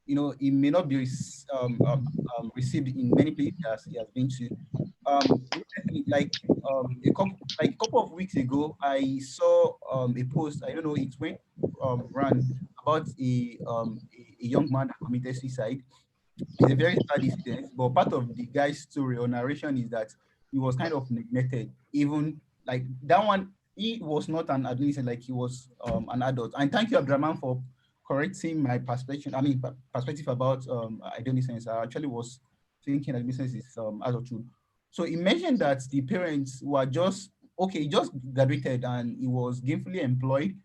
it may not be received in many places he has been to. Recently, like a couple of weeks ago, I saw a post. I don't know, it went ran about a young man that committed suicide. It's a very sad incident, but part of the guy's story or narration is that he was kind of neglected. Even like that one, he was not an adolescent, like he was an adult. And thank you, Abdraman, for correcting my perspective. I mean, perspective about adolescence. I actually was thinking adolescence is adulthood. So he mentioned that the parents were just okay. He just graduated and he was gainfully employed,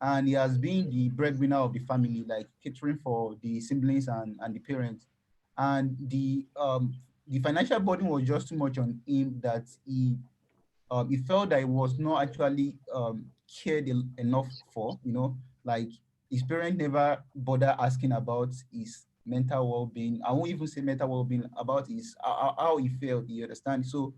and he has been the breadwinner of the family, like catering for the siblings and the parents. And the financial burden was just too much on him that he felt that he was not actually cared enough for, like his parents never bother asking about his mental well-being. I won't even say mental well-being, about his how he felt, you understand? So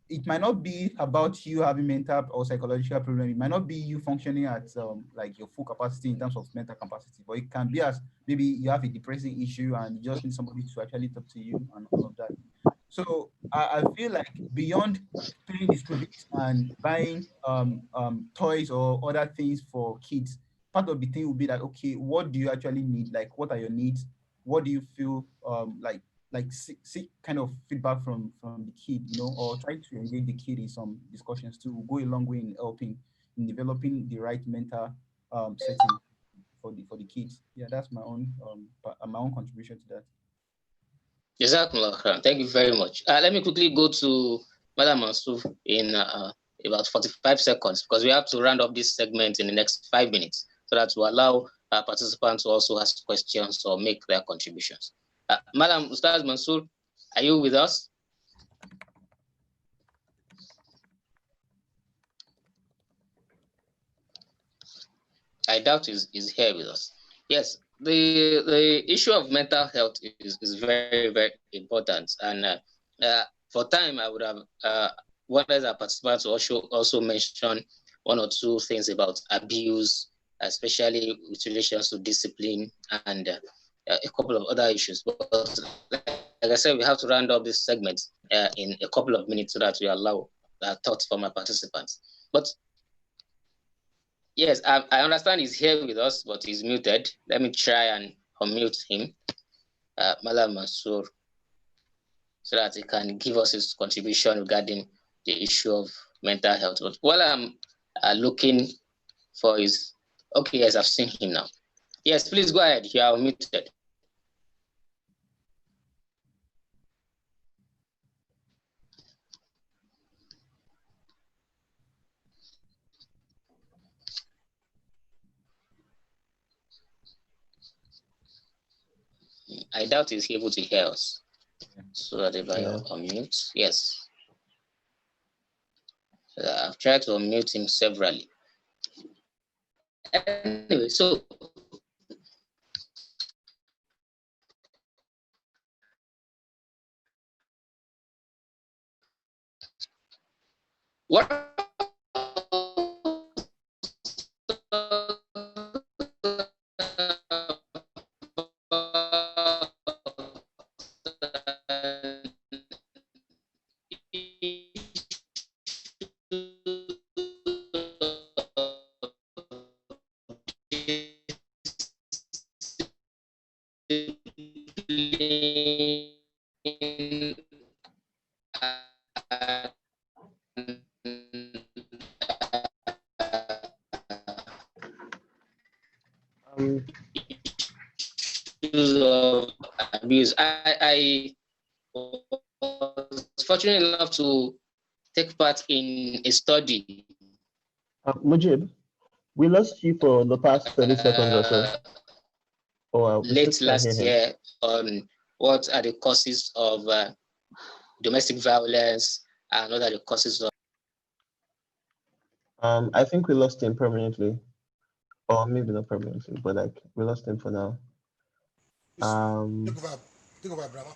it might not be about you having mental or psychological problem. It might not be you functioning at like your full capacity in terms of mental capacity, but it can be as maybe you have a depressing issue and you just need somebody to actually talk to you and all of that. So I feel like beyond paying the school fees and buying toys or other things for kids, part of the thing will be that, okay, what do you actually need? Like, what are your needs? What do you feel like seek kind of feedback from the kid, or try to engage the kid in some discussions to go a long way in helping in developing the right mental setting for the kids. Yeah, that's my own contribution to that. Jazakumullah. Thank you very much. Let me quickly go to Madam Mansur in about 45 seconds, because we have to round up this segment in the next 5 minutes, so that to allow our participants to also ask questions or make their contributions. Madam Ustaz Mansur, are you with us? I doubt is here with us. Yes, the issue of mental health is very, very important. And for time, I would have wanted our participants to also mention one or two things about abuse, especially with relations to discipline, and a couple of other issues. But like I said, we have to round up this segment in a couple of minutes so that we allow thoughts from our participants. But yes, I understand he's here with us, but he's muted. Let me try and unmute him, Malam Mansour, so that he can give us his contribution regarding the issue of mental health. But while I'm looking for his, okay, yes, I've seen him now. Yes, please go ahead. You are unmuted. I doubt he's able to hear us. So that if I unmute, yes. I've tried to unmute him severally. Anyway, so what of abuse. I was fortunate enough to take part in a study. Mujib, we lost you for the past 30 seconds or so. Late last year on what are the causes of domestic violence and what are the causes of... I think we lost him permanently. Or maybe not permanently, but like we lost him for now. Take over, Brahma.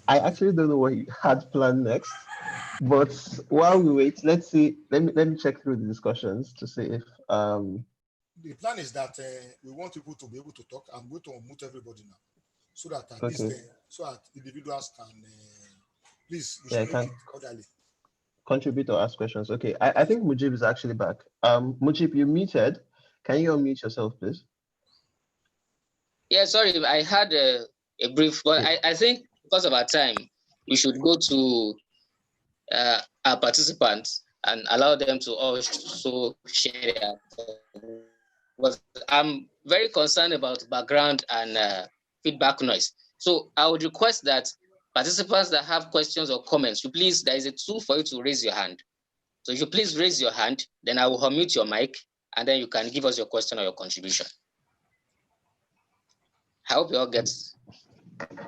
I actually don't know what he had planned next. But while we wait, let's see. Let me check through the discussions to see if the plan is that we want people to be able to talk. I'm going to unmute everybody now, so that at least so that individuals can please you should make it orderly. Contribute or ask questions. Okay, I think Mujib is actually back. Mujib, you muted. Can you unmute yourself, please? Yeah, sorry, I had a brief, but I think because of our time, we should go to our participants and allow them to also share their thoughts. But I'm very concerned about background and feedback noise. So I would request that participants that have questions or comments, you please, there is a tool for you to raise your hand. So if you please raise your hand, then I will unmute your mic, and then you can give us your question or your contribution. I hope you all get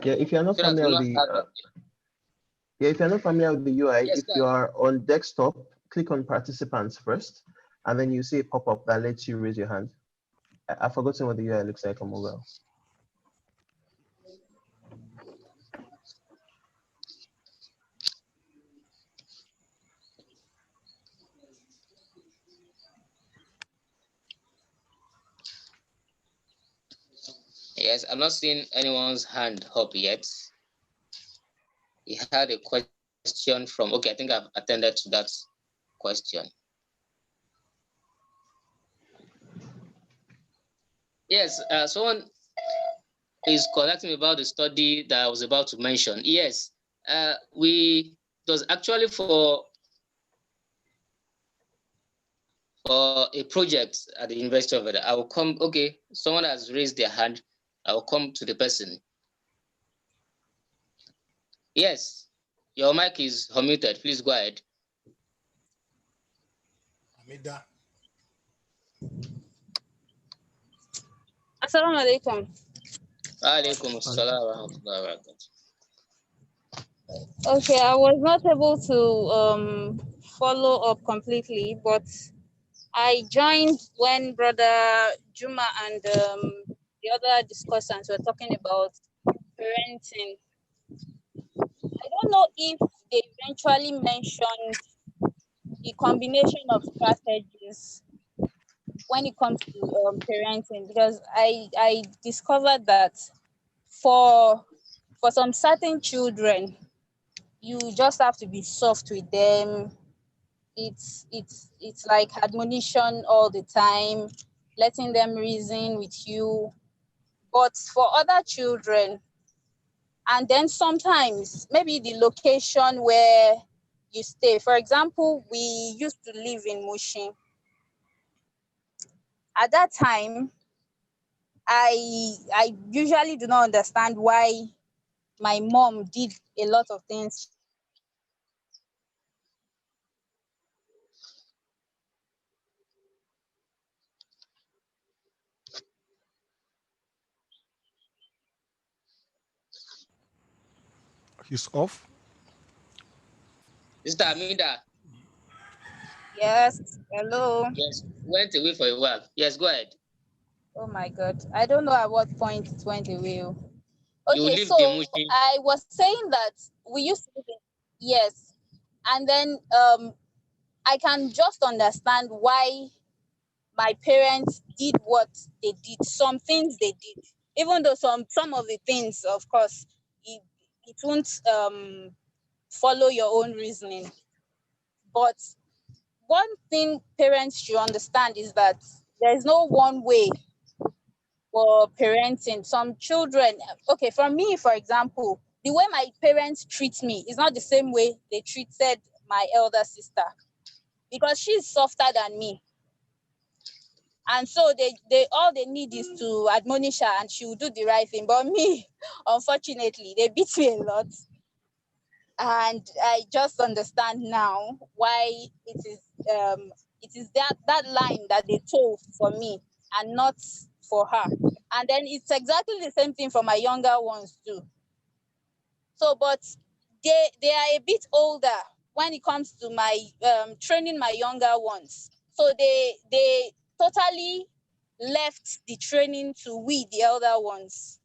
Yeah, if you're not so that we familiar with not the have yeah, if you're not familiar with the UI, yes, if you are on desktop, click on participants first, and then you see a pop-up that lets you raise your hand. I've forgotten what the UI looks like on mobile. yes, I'm not seeing anyone's hand up yet. He had a question from, okay, I think I've attended to that question. Yes, someone is contacting me about the study that I was about to mention. Yes, it was actually for a project at the University of Ibadan. I will come, okay, someone has raised their hand. I will come to the person. Yes, your mic is unmuted. Please go ahead. Amida. Assalamu alaikum. Alaikum assalam wa rahmatullahi wa barakatuh. Okay, I was not able to follow up completely, but I joined when Brother Juma and the other discussants were talking about parenting. I don't know if they eventually mentioned the combination of strategies when it comes to parenting, because I discovered that for some certain children, you just have to be soft with them. It's like admonition all the time, letting them reason with you. But for other children, and then sometimes maybe the location where you stay. For example, we used to live in Mushin. At that time, I usually do not understand why my mom did a lot of things. He's off. Mr. Amida. Yes, hello. Yes, went away for a while. Yes, go ahead. Oh my God, I don't know at what point it went away. You Okay, lived in so Mushin. I was saying that we used to live in, yes, and then I can just understand why my parents did what they did. Some things they did, even though some of the things, of course, it won't follow your own reasoning. But one thing parents should understand is that there is no one way for parenting. Some children, okay, for me, for example, the way my parents treat me is not the same way they treated my elder sister, because she's softer than me. And so they all they need is to admonish her and she will do the right thing. But me, unfortunately, they beat me a lot. And I just understand now why it is that line that they told for me and not for her. And then it's exactly the same thing for my younger ones too. So, but they are a bit older when it comes to my training my younger ones. So they totally left the training to we the elder ones.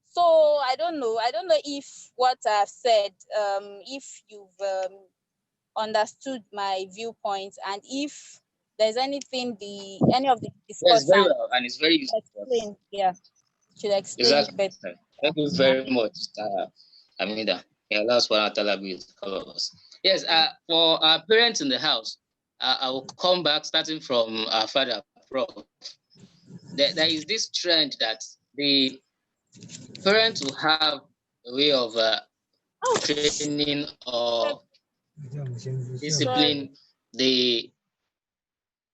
So I don't know if what I've said, if you've understood my viewpoint, and if there's anything any of the Yes, very discussants well, and it's very useful. explain, yeah, should explain it Exactly. better. Thank you very much, Amida. Yeah, that's what I'll be with all of us. Yes, for our parents in the house, I will come back starting from our father, Prof. There is this trend that the parents will have a way of training or discipline.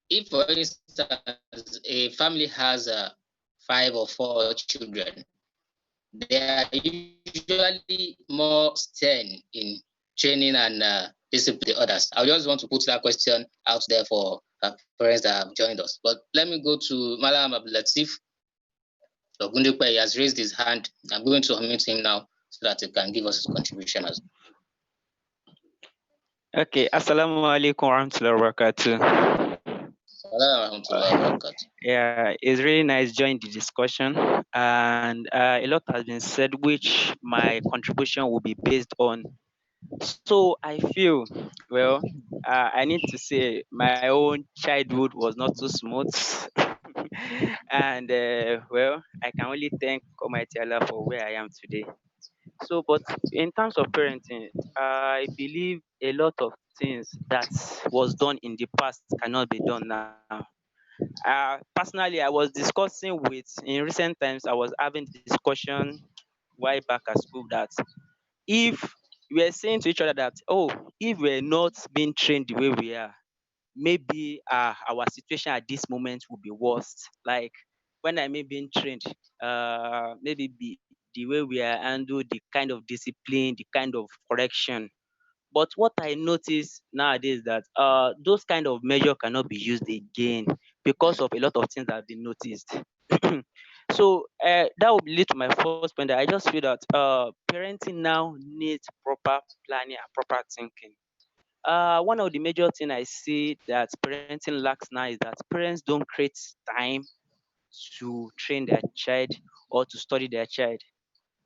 If for instance a family has 5 or 4 children, they are usually more stern in training and discipline the others. I just want to put that question out there for parents that have joined us. But let me go to Malam Abdul Latif. Ogundipe, he has raised his hand. I'm going to unmute him now so that he can give us his contribution as well. Okay, Assalamu alaikum warahmatullahi wabarakatuh. Yeah, it's really nice joining the discussion, and a lot has been said, which my contribution will be based on. So I feel, well, I need to say my own childhood was not too smooth, and well, I can only thank Almighty Allah for where I am today. So, but in terms of parenting, I believe a lot of things that was done in the past cannot be done now. Personally, I was discussing in recent times, I was having discussion while back at school that if we are saying to each other that, oh, if we're not being trained the way we are, maybe our situation at this moment will be worse. Like when I mean being trained, maybe the way we are handled, the kind of discipline, the kind of correction. But what I notice nowadays that those kind of measure cannot be used again because of a lot of things that have been noticed. So that would lead to my first point. That I just feel that parenting now needs proper planning and proper thinking. One of the major things I see that parenting lacks now is that parents don't create time to train their child or to study their child.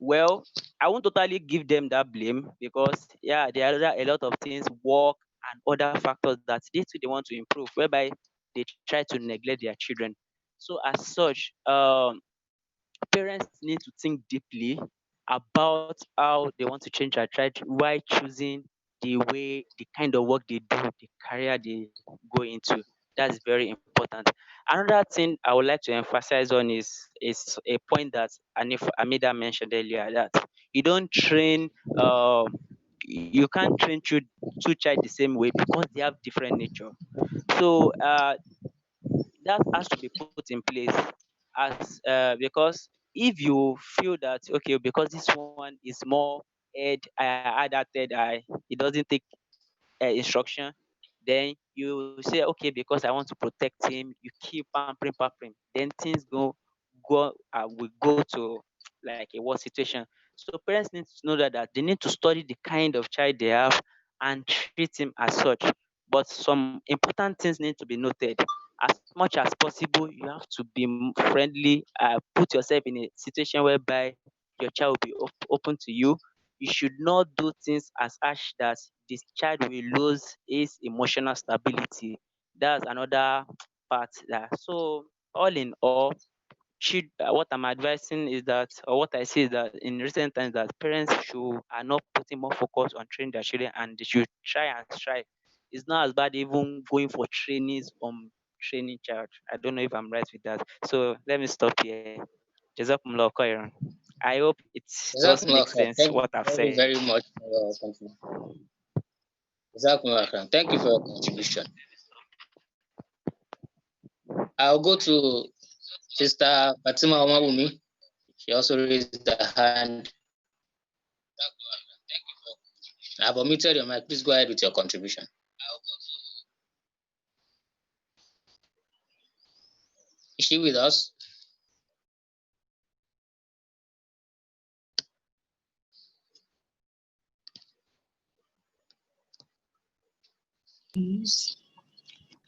Well, I won't totally give them that blame because yeah, there are a lot of things, work and other factors that they want to improve, whereby they try to neglect their children. So as such, parents need to think deeply about how they want to change their child while choosing the kind of work they do, the career they go into. That's very important. Another thing I would like to emphasize on is a point that Amida mentioned earlier, that you don't train you can't train two child the same way because they have different nature. So that has to be put in place as because if you feel that okay, because this one is more head that third eye, it doesn't take instruction, then you say okay, because I want to protect him, you keep pampering, then things will go to like a worse situation. So parents need to know that they need to study the kind of child they have and treat him as such. But some important things need to be noted. As much as possible, you have to be friendly, put yourself in a situation whereby your child will be open to you. You should not do things as harsh that this child will lose his emotional stability. That's another part there. So all in all, what I'm advising is that, or what I see is that in recent times, that parents are not putting more focus on training their children, and they should try and strive. It's not as bad even going for trainings on training child. I don't know if I'm right with that. So let me stop here. Jazakumullah khairan. I hope it just makes sense Thank what you I've very, said. very much for your contribution. Thank you for your contribution. I'll go to Sister Fatima Omawumi. She also raised her hand. I've omitted your mic. Please go ahead with your contribution. Is she with us?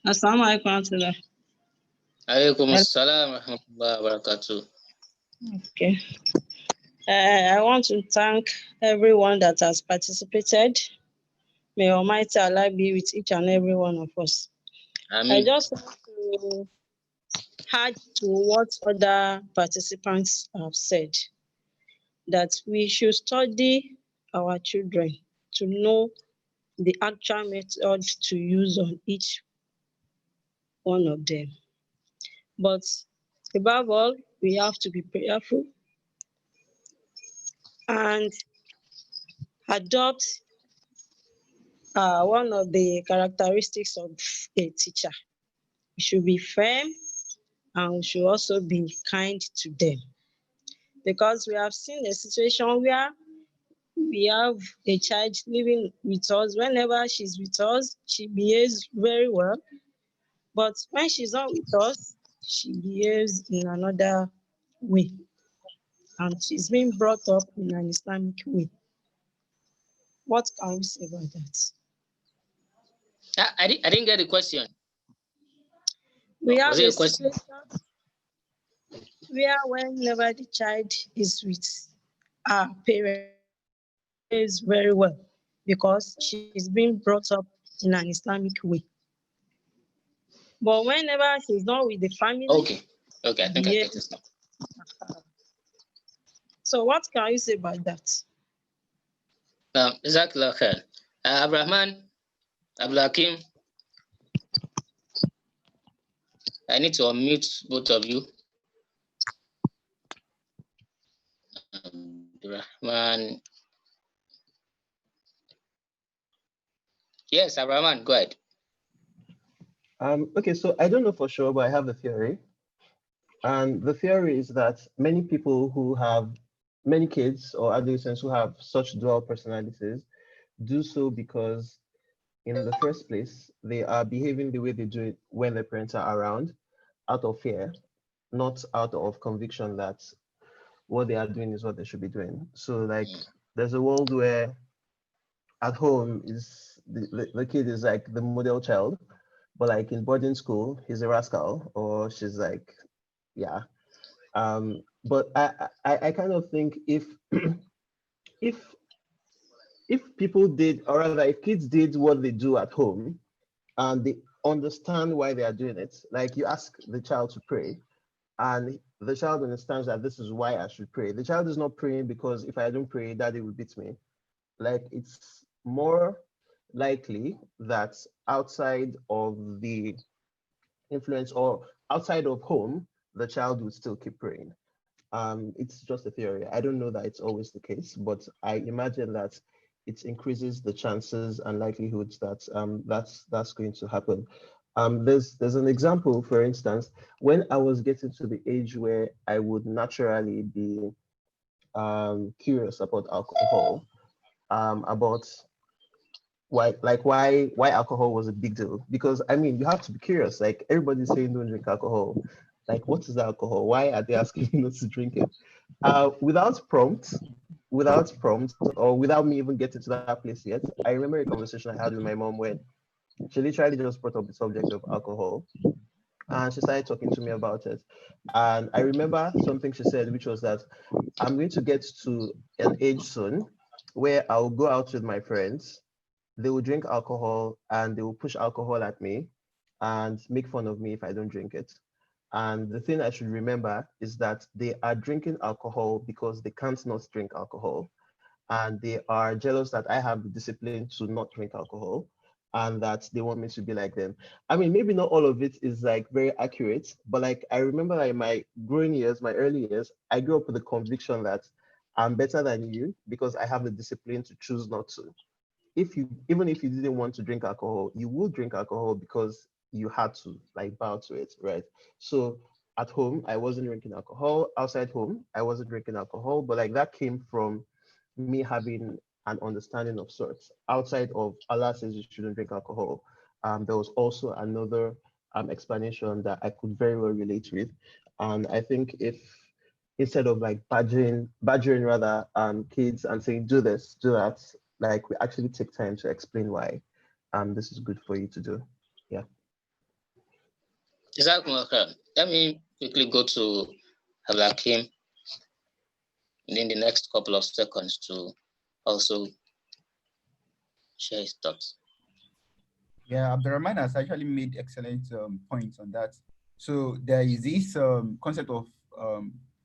Assalamu alaikum. Alaikum assalam wa rahmatullahi wa barakatuh. Okay. I want to thank everyone that has participated. May Almighty Allah be with each and every one of us. I just want to add to what other participants have said, that we should study our children to know the actual method to use on each one of them. But above all, we have to be prayerful and adopt one of the characteristics of a teacher. We should be firm and we should also be kind to them. Because we have seen a situation where we have a child living with us. Whenever she's with us, she behaves very well. But when she's not with us, she behaves in another way. and she's being brought up in an Islamic way. What can you say about that? I didn't get the question. We have Was it a a question? situation where whenever the child is with her parents, is very well because she's being brought up in an Islamic way. But whenever she's not with the family, Okay, I think I yeah. get it now. So what can you say about that? Exactly. Abrahman, Abdulhakim, I need to unmute both of you. Abdulrahman. Yes, Abrahman, go ahead. Okay, so I don't know for sure, but I have a theory. And the theory is that many people who have many kids or adolescents who have such dual personalities do so because, in the first place, they are behaving the way they do it when their parents are around, out of fear, not out of conviction that what they are doing is what they should be doing. So, like, there's a world where at home is the kid is like the model child, but like in boarding school, he's a rascal or she's like, yeah. But I kind of think if if people did, or rather if kids did what they do at home and they understand why they are doing it, like you ask the child to pray and the child understands that this is why I should pray. The child is not praying because if I don't pray, daddy will beat me. Like it's more likely that outside of the influence or outside of home, the child would still keep praying. It's just a theory. I don't know that it's always the case, but I imagine that it increases the chances and likelihoods that that's going to happen. There's an example, for instance, when I was getting to the age where I would naturally be curious about alcohol, about why alcohol was a big deal. Because I mean, you have to be curious. Like everybody's saying don't drink alcohol. Like what is alcohol? Why are they asking you not to drink it? Without prompt or without me even getting to that place yet, I remember a conversation I had with my mom when she literally just brought up the subject of alcohol and she started talking to me about it. And I remember something she said, which was that I'm going to get to an age soon where I'll go out with my friends, they will drink alcohol and they will push alcohol at me and make fun of me if I don't drink it. And the thing I should remember is that they are drinking alcohol because they can't not drink alcohol. And they are jealous that I have the discipline to not drink alcohol and that they want me to be like them. I mean, maybe not all of it is like very accurate, but like I remember like my growing years, my early years, I grew up with the conviction that I'm better than you because I have the discipline to choose not to. Even if you didn't want to drink alcohol, you would drink alcohol because you had to like bow to it, right? So at home, I wasn't drinking alcohol. Outside home, I wasn't drinking alcohol, but like that came from me having an understanding of sorts. Outside of Allah says you shouldn't drink alcohol, there was also another explanation that I could very well relate with. And I think if instead of like badgering rather kids and saying do this, do that, like we actually take time to explain why this is good for you to do. Yeah. Exactly. Let me quickly go to Abdulhakim in the next couple of seconds to also share his thoughts. Yeah, Abdurrahman has actually made excellent points on that. So there is this concept of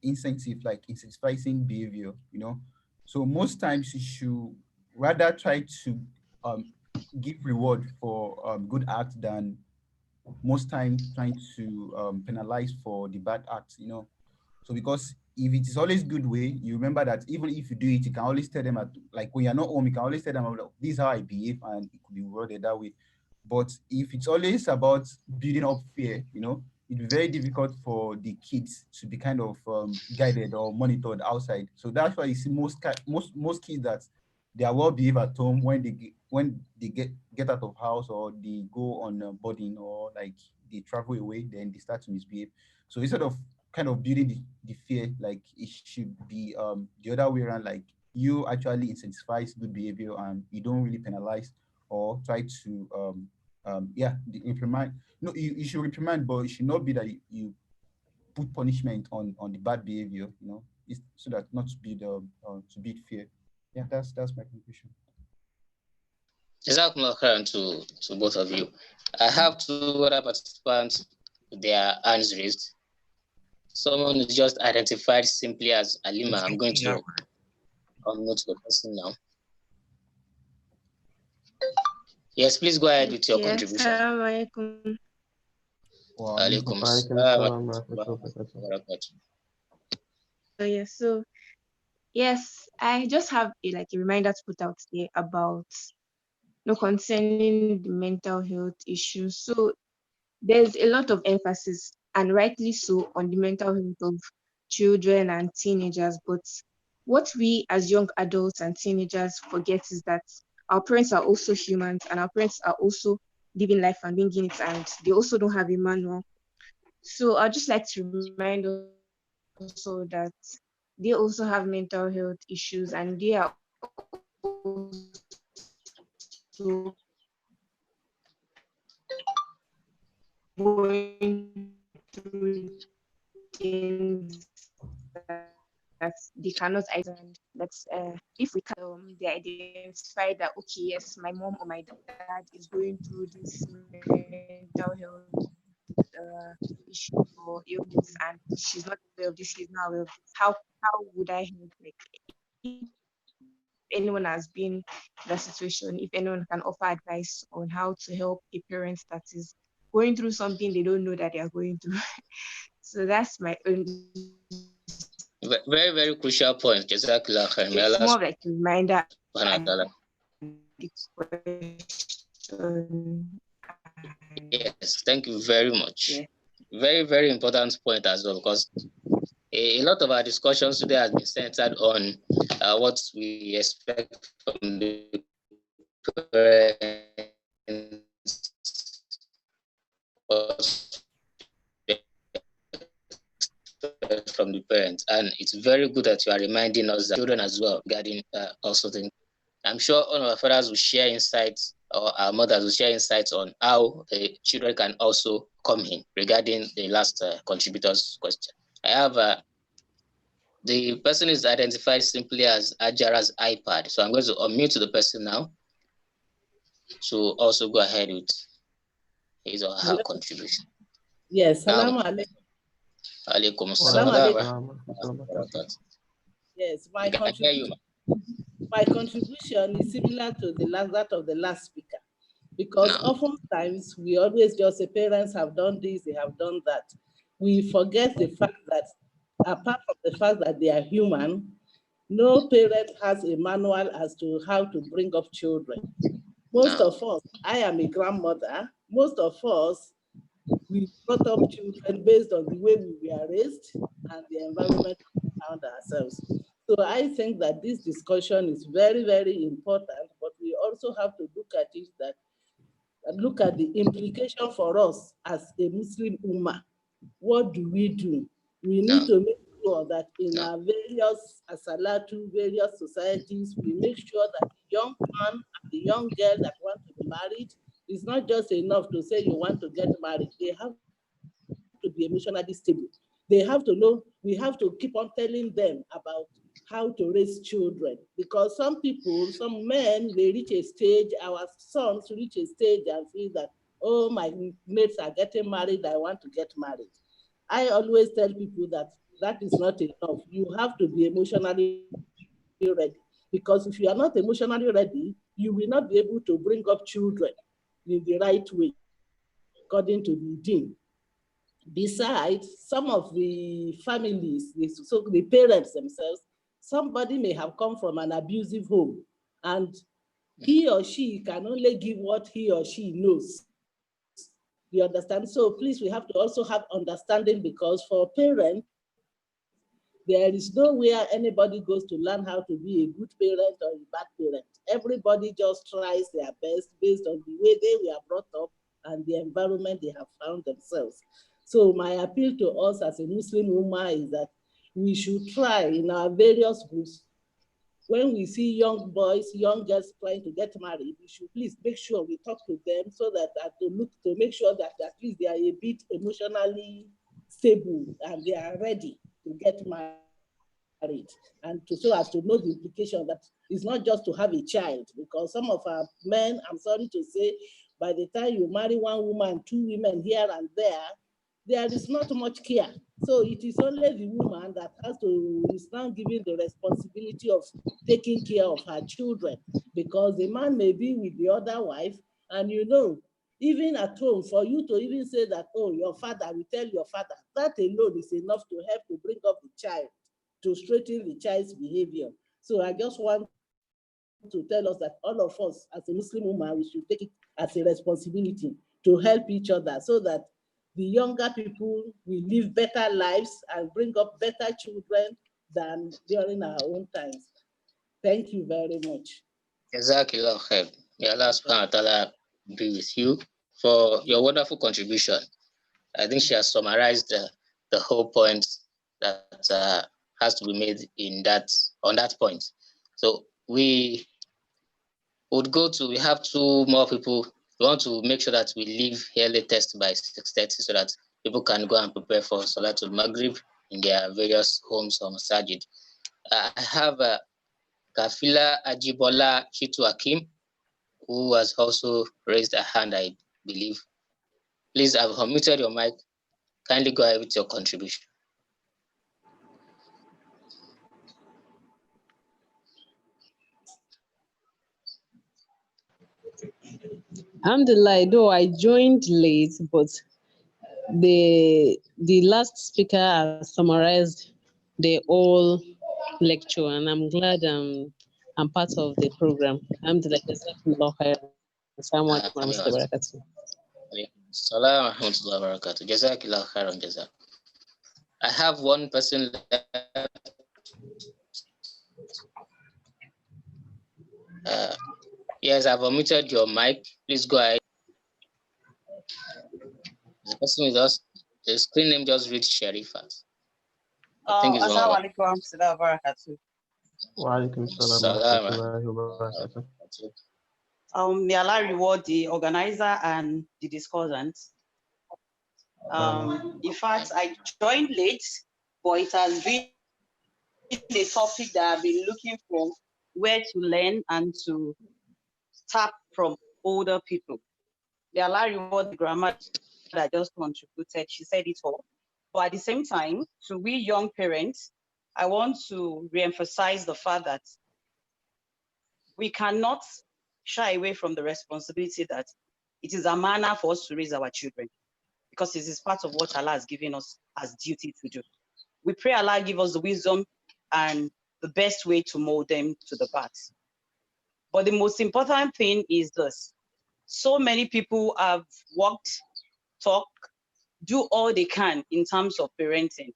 incentive, like incentivizing behavior, you know. So most times you should rather try to um, give reward for good acts than most time trying to penalize for the bad acts, you know. So because if it is always good way, you remember that even if you do it, you can always tell them at like when you're not home, you can always tell them about this is how I behave and it could be rewarded that way. But if it's always about building up fear, you know, it'd be very difficult for the kids to be kind of guided or monitored outside. So that's why you see most kids that they are well behaved at home when they get out of house or they go on boarding or like they travel away, then they start to misbehave. So instead of kind of building the fear. Like it should be the other way around. Like you actually incentivize good behavior and you don't really penalize or try to implement. No, you should reprimand, but it should not be that you put punishment on the bad behavior. It's so that not to build fear. Yeah, that's my conclusion. Jazakumullah khairan to both of you. I have two other participants with their hands raised. Someone is just identified simply as Alima. I'm going to unmute the person now. Yes, please go ahead with your contribution. Assalamualaikum. Alaikum So yes, I just have a reminder to put out there about concerning the mental health issues. So there's a lot of emphasis, and rightly so, on the mental health of children and teenagers. But what we as young adults and teenagers forget is that our parents are also humans, and our parents are also living life and being it, and they also don't have a manual. So I'd just like to remind us also that they also have mental health issues, and they are also going through things that they cannot identify. That's if we can they identify that, okay, yes, my mom or my dad is going through this mental health issue or illness, and she's not aware of this, she's not aware of this. How would I help? Like, if anyone has been in that situation, if anyone can offer advice on how to help a parent that is going through something they don't know that they are going through. So that's my own. Very, very crucial point. Jazakallah khair. It's more like a reminder. Yes, thank you very much. Yeah. Very, very important point as well, because a lot of our discussions today has been centered on what we expect from the parents, and it's very good that you are reminding us that children as well regarding also things. I'm sure all of our fathers will share insights, or our mothers will share insights on how the children can also come in regarding the last contributor's question. I have the person is identified simply as Ajara's iPad. So I'm going to unmute the person now to also go ahead with his or her contribution. Yes, salam alaikum. Alaikum assalam. Yes, my contribution is similar to that of the last speaker, because oftentimes we always just say parents have done this, they have done that. We forget the fact that apart from the fact that they are human, no parent has a manual as to how to bring up children. Most of us, I am a grandmother, most of us, we brought up children based on the way we were raised and the environment we found ourselves. So I think that this discussion is very, very important, but we also have to look at it look at the implication for us as a Muslim Ummah. What do? We need to make sure that in our various asalatu, various societies, we make sure that the young man and the young girl that want to be married, it's not just enough to say you want to get married. They have to be emotionally stable. They have to know, we have to keep on telling them about how to raise children, because some people, some men, they reach a stage, our sons reach a stage and feel that, oh, my mates are getting married, I want to get married. I always tell people that that is not enough. You have to be emotionally ready, because if you are not emotionally ready, you will not be able to bring up children in the right way, according to the deen. Besides, some of the families, so the parents themselves, somebody may have come from an abusive home, and he or she can only give what he or she knows. You understand? So please, we have to also have understanding, because for parents, there is nowhere anybody goes to learn how to be a good parent or a bad parent. Everybody just tries their best based on the way they were brought up and the environment they have found themselves. So my appeal to us as a Muslim Ummah is that we should try in our various groups, when we see young boys, young girls trying to get married, we should please make sure we talk to them so that to make sure that at least they are a bit emotionally stable and they are ready to get married, and so as to know the implication that it's not just to have a child, because some of our men, I'm sorry to say, by the time you marry one woman, two women here and there is not much care. So it is only the woman that is now given the responsibility of taking care of her children, because the man may be with the other wife, and even at home, for you to even say that, oh, your father, we tell your father, that alone is enough to help to bring up the child, to straighten the child's behavior. So I just want to tell us that all of us as a Muslim woman, we should take it as a responsibility to help each other, so that the younger people will live better lives and bring up better children than during our own times. Thank you very much. Jazakallah khair. May Allah subhanahu wa ta'ala be with you for your wonderful contribution. I think she has summarized the whole point that has to be made on that point. So we have two more people. We want to make sure that we leave here latest by 6:30 so that people can go and prepare for Salatul Maghrib in their various homes or masajid. I have Kafila Ajibola Chitu Akim, who has also raised a hand, I believe. Please, I've unmuted your mic. Kindly go ahead with your contribution. Alhamdulillah, though I joined late, but the last speaker has summarized the whole lecture, and I'm glad I'm part of the program. Alhamdulillah, jazakumullah khairan. Assalamu alaikum warahmatullahi wabarakatuh. Assalamu warahmatullahi wabarakatuh. Jazakallah khairan jazak. I have one person left. Yes, I've unmuted your mic. Please go ahead. The person with us, the screen name just reads Sharifat. I think it's Assalamu alaikum warahmatullahi wabarakatuh. Wa alaikum salam wa rahmatullahi. May Allah reward the organizer and the discussants. In fact, I joined late, but it has been a topic that I've been looking for, where to learn and to tap from older people. May Allah reward the grandma that just contributed. She said it all. But at the same time, to we young parents, I want to reemphasize the fact that we cannot shy away from the responsibility that it is a manner for us to raise our children, because it is part of what Allah has given us as duty to do. We pray Allah give us the wisdom and the best way to mold them to the path. But the most important thing is this. So many people have worked, talk, do all they can in terms of parenting,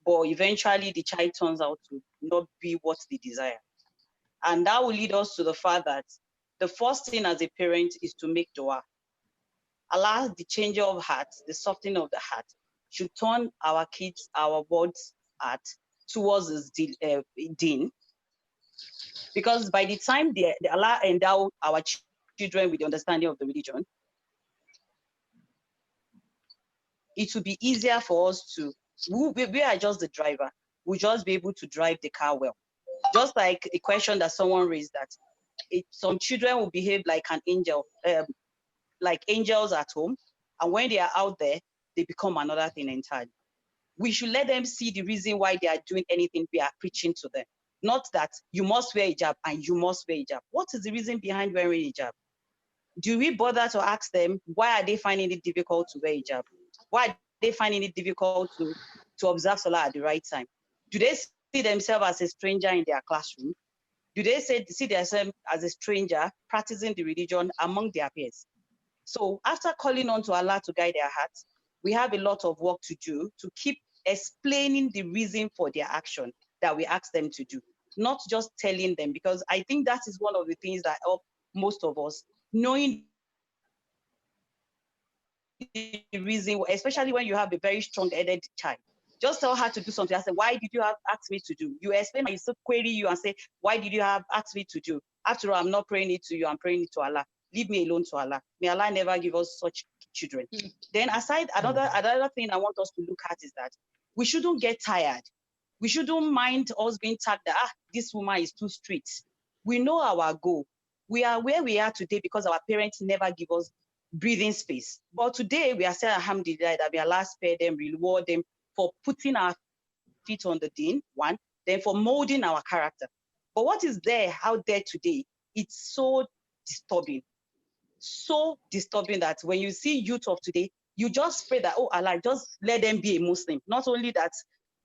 but eventually the child turns out to not be what they desire. And that will lead us to the fact that the first thing as a parent is to make dua. Allah, the changer of hearts, the softening of the heart, should turn our kids, our words heart towards this deen. Because by the time Allah endow our children with the understanding of the religion, it will be easier for us to, we are just the driver. We'll just be able to drive the car well. Just like a question that someone raised, that some children will behave like an angel, like angels at home, and when they are out there, they become another thing entirely. We should let them see the reason why they are doing anything we are preaching to them. Not that you must wear hijab and you must wear hijab. What is the reason behind wearing hijab? Do we bother to ask them, why are they finding it difficult to wear hijab? Why are they finding it difficult to observe Salah at the right time? Do they see themselves as a stranger in their classroom? Do they see themselves as a stranger practicing the religion among their peers? So after calling on to Allah to guide their hearts, we have a lot of work to do to keep explaining the reason for their action that we ask them to do, not just telling them, because I think that is one of the things that help most of us, knowing the reason, especially when you have a very strong-headed child. Just tell her to do something. I said, why did you have asked me to do? You explain, I still query you and say, why did you have asked me to do? After all, I'm not praying it to you, I'm praying it to Allah. Leave me alone to Allah. May Allah never give us such children. Then aside, another thing I want us to look at is that we shouldn't get tired. We shouldn't mind us being tagged that, this woman is too strict. We know our goal. We are where we are today because our parents never give us breathing space. But today we are saying, alhamdulillah, that may Allah spare them, reward them for putting our feet on the deen, one, then for molding our character. But what is there out there today, it's so disturbing that when you see youth of today, you just pray that, oh Allah, just let them be a Muslim. Not only that,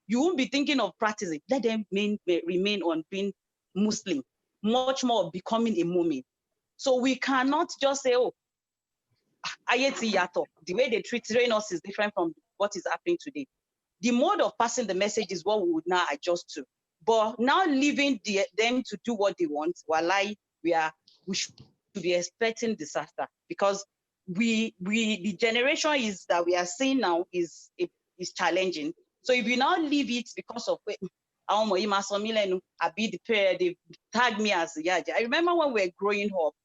you won't be thinking of practicing, let them remain on being Muslim, much more of becoming a mu'min. So we cannot just say, oh, ayeti yato. The way they train us is different from what is happening today. The mode of passing the message is what we would now adjust to. But now leaving them to do what they want, wallahi, we should be expecting disaster, because the generation is that we are seeing now is challenging. So if you now leave it because of I be the parent, they tag me as Yaja. I remember when we were growing up,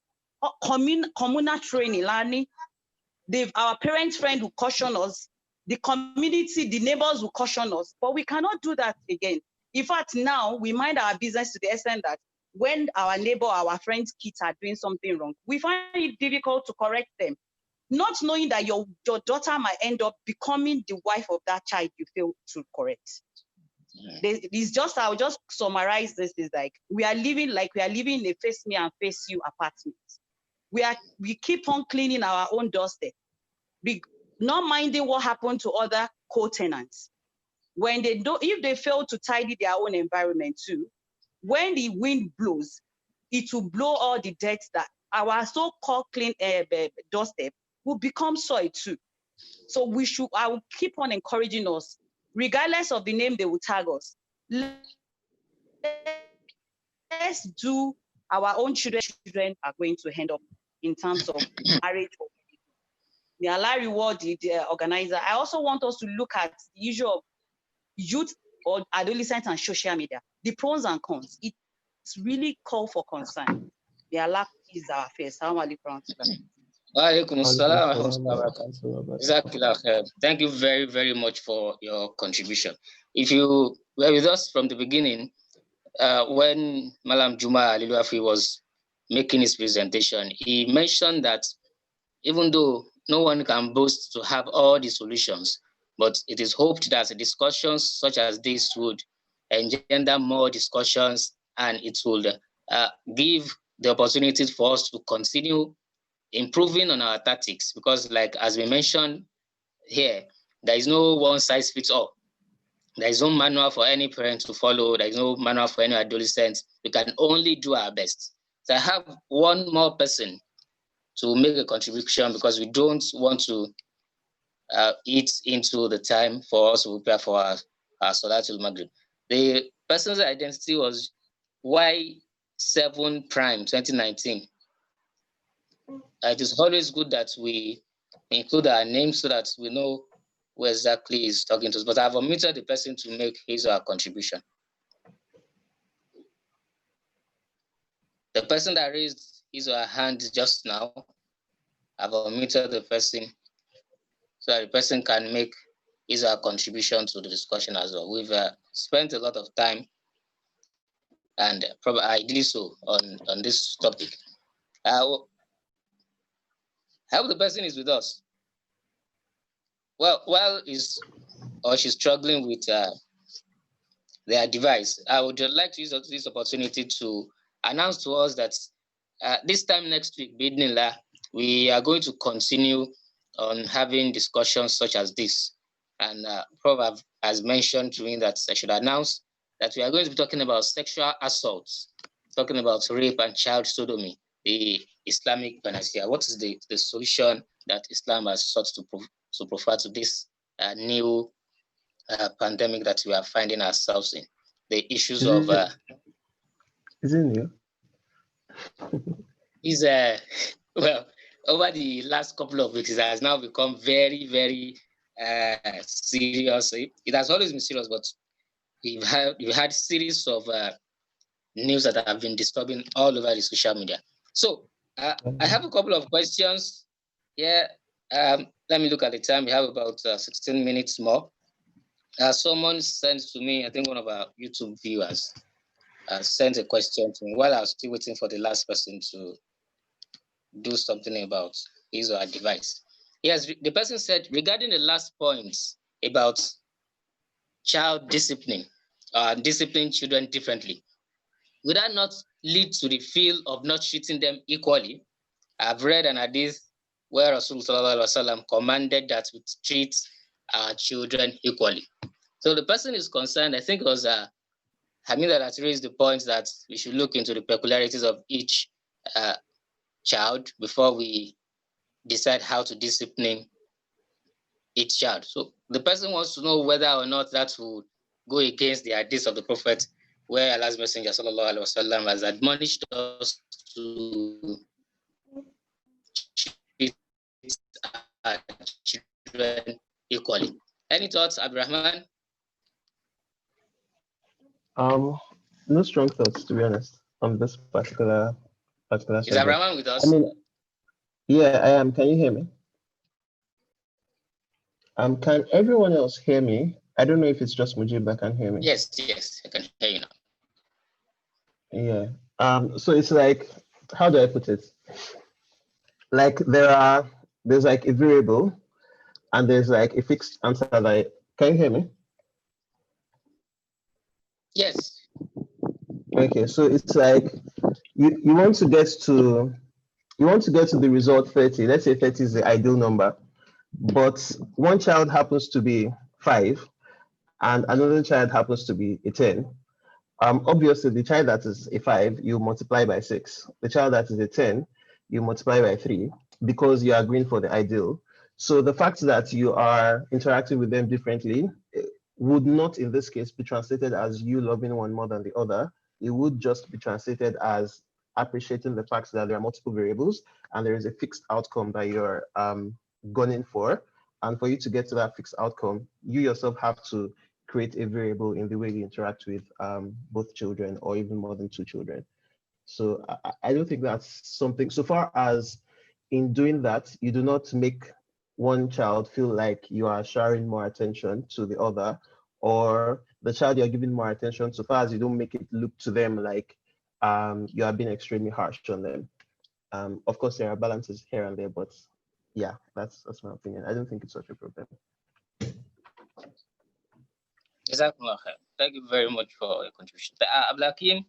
communal training, our parents' friend will caution us, the community, the neighbors will caution us, but we cannot do that again. In fact, now we mind our business to the extent that when our neighbor, our friends' kids are doing something wrong, we find it difficult to correct them, not knowing that your daughter might end up becoming the wife of that child you fail to correct. I'll just summarize this, is like we are living in a face me and face you apartment. We keep on cleaning our own doorstep, not minding what happened to other co-tenants. If they fail to tidy their own environment too, when the wind blows, it will blow all the dirt that our so-called clean doorstep will become soil too. So I will keep on encouraging us, regardless of the name they will tag us. Let's do our own children are going to end up in terms of marriage. May Allah reward the organizer. I also want us to look at the issue of youth or adolescents and social media, the pros and cons. It's really call for concern. May Allah is our face. Thank you very, very much for your contribution. If you were with us from the beginning, when Malam Juma Aliluafi was making his presentation, he mentioned that even though no one can boast to have all the solutions, but it is hoped that discussions such as this would engender more discussions, and it would give the opportunity for us to continue improving on our tactics, because like as we mentioned here, there is no one size fits all. There is no manual for any parent to follow. There is no manual for any adolescent. We can only do our best. So I have one more person to make a contribution, because we don't want to eat into the time for us to prepare for our Salatul Maghrib. The person's identity was Y7 Prime 2019. It is always good that we include our name so that we know who exactly is talking to us. But I've unmuted the person to make his or her contribution. The person that raised his or her hand just now, I've unmuted the person so that the person can make his or her contribution to the discussion as well. We've spent a lot of time, and probably ideally so, on this topic. I hope the person is with us. Well, while she's struggling with their device, I would like to use this opportunity to announce to us that this time next week, Bidnillah, we are going to continue on having discussions such as this. And Prof has mentioned to me that I should announce that we are going to be talking about sexual assaults, talking about rape and child sodomy, the Islamic panacea. What is the solution that Islam has sought to provide to this new pandemic that we are finding ourselves in? The issues of... Is it new? Well, over the last couple of weeks, it has now become very, very serious. It has always been serious, but we've had series of news that have been disturbing all over the social media. So I have a couple of questions. Yeah, let me look at the time. We have about 16 minutes more. Someone sent to me, I think one of our YouTube viewers sent a question to me while I was still waiting for the last person to do something about his or her device. Yes, the person said, regarding the last point about child discipline, discipline children differently, would that not lead to the feel of not treating them equally? I've read an hadith where Rasulullah commanded that we treat our children equally. So the person is concerned, I think it was Hamida that raised the point that we should look into the peculiarities of each child before we decide how to discipline each child. So the person wants to know whether or not that would go against the hadith of the Prophet, where Allah's Messenger sallallahu alaihi wasallam has admonished us to treat our children equally. Any thoughts, Abdurrahman? No strong thoughts, to be honest, on this particular subject. Is Abdurrahman with us? I mean, yeah, I am. Can you hear me? Can everyone else hear me? I don't know if it's just Mujib that can hear me. Yes, I can hear you now. Yeah. So it's like, how do I put it? Like there's like a variable and there's like a fixed answer. Like, can you hear me? Yes. Okay, so it's like you want to get to the result 30. Let's say 30 is the ideal number, but one child happens to be 5 and another child happens to be a 10. Obviously the child that is a 5, you multiply by 6. The child that is a 10, you multiply by 3 because you are agreeing for the ideal. So the fact that you are interacting with them differently would not in this case be translated as you loving one more than the other. It would just be translated as appreciating the fact that there are multiple variables and there is a fixed outcome that you're gunning for. And for you to get to that fixed outcome, you yourself have to create a variable in the way you interact with both children or even more than 2 children. So I don't think that's something, so far as in doing that, you do not make one child feel like you are showering more attention to the other, or the child you're giving more attention so far as you don't make it look to them like you are being extremely harsh on them. Of course, there are balances here and there, but yeah, that's my opinion. I don't think it's such a problem. Thank you very much for your contribution. Abdulhakim,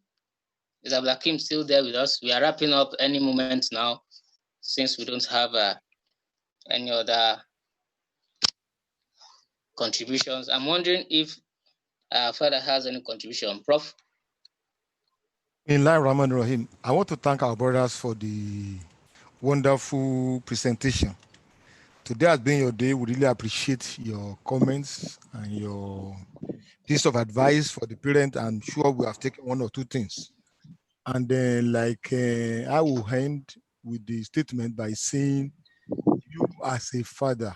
is Abdulhakim still there with us? We are wrapping up any moment now, since we don't have any other contributions. I'm wondering if Father has any contribution. Prof? In line, Rahman Rahim, I want to thank our brothers for the wonderful presentation. Today has been your day. We really appreciate your comments and your piece of advice for the parent. I'm sure we have taken 1 or 2 things. And then I will end with the statement by saying, you as a father,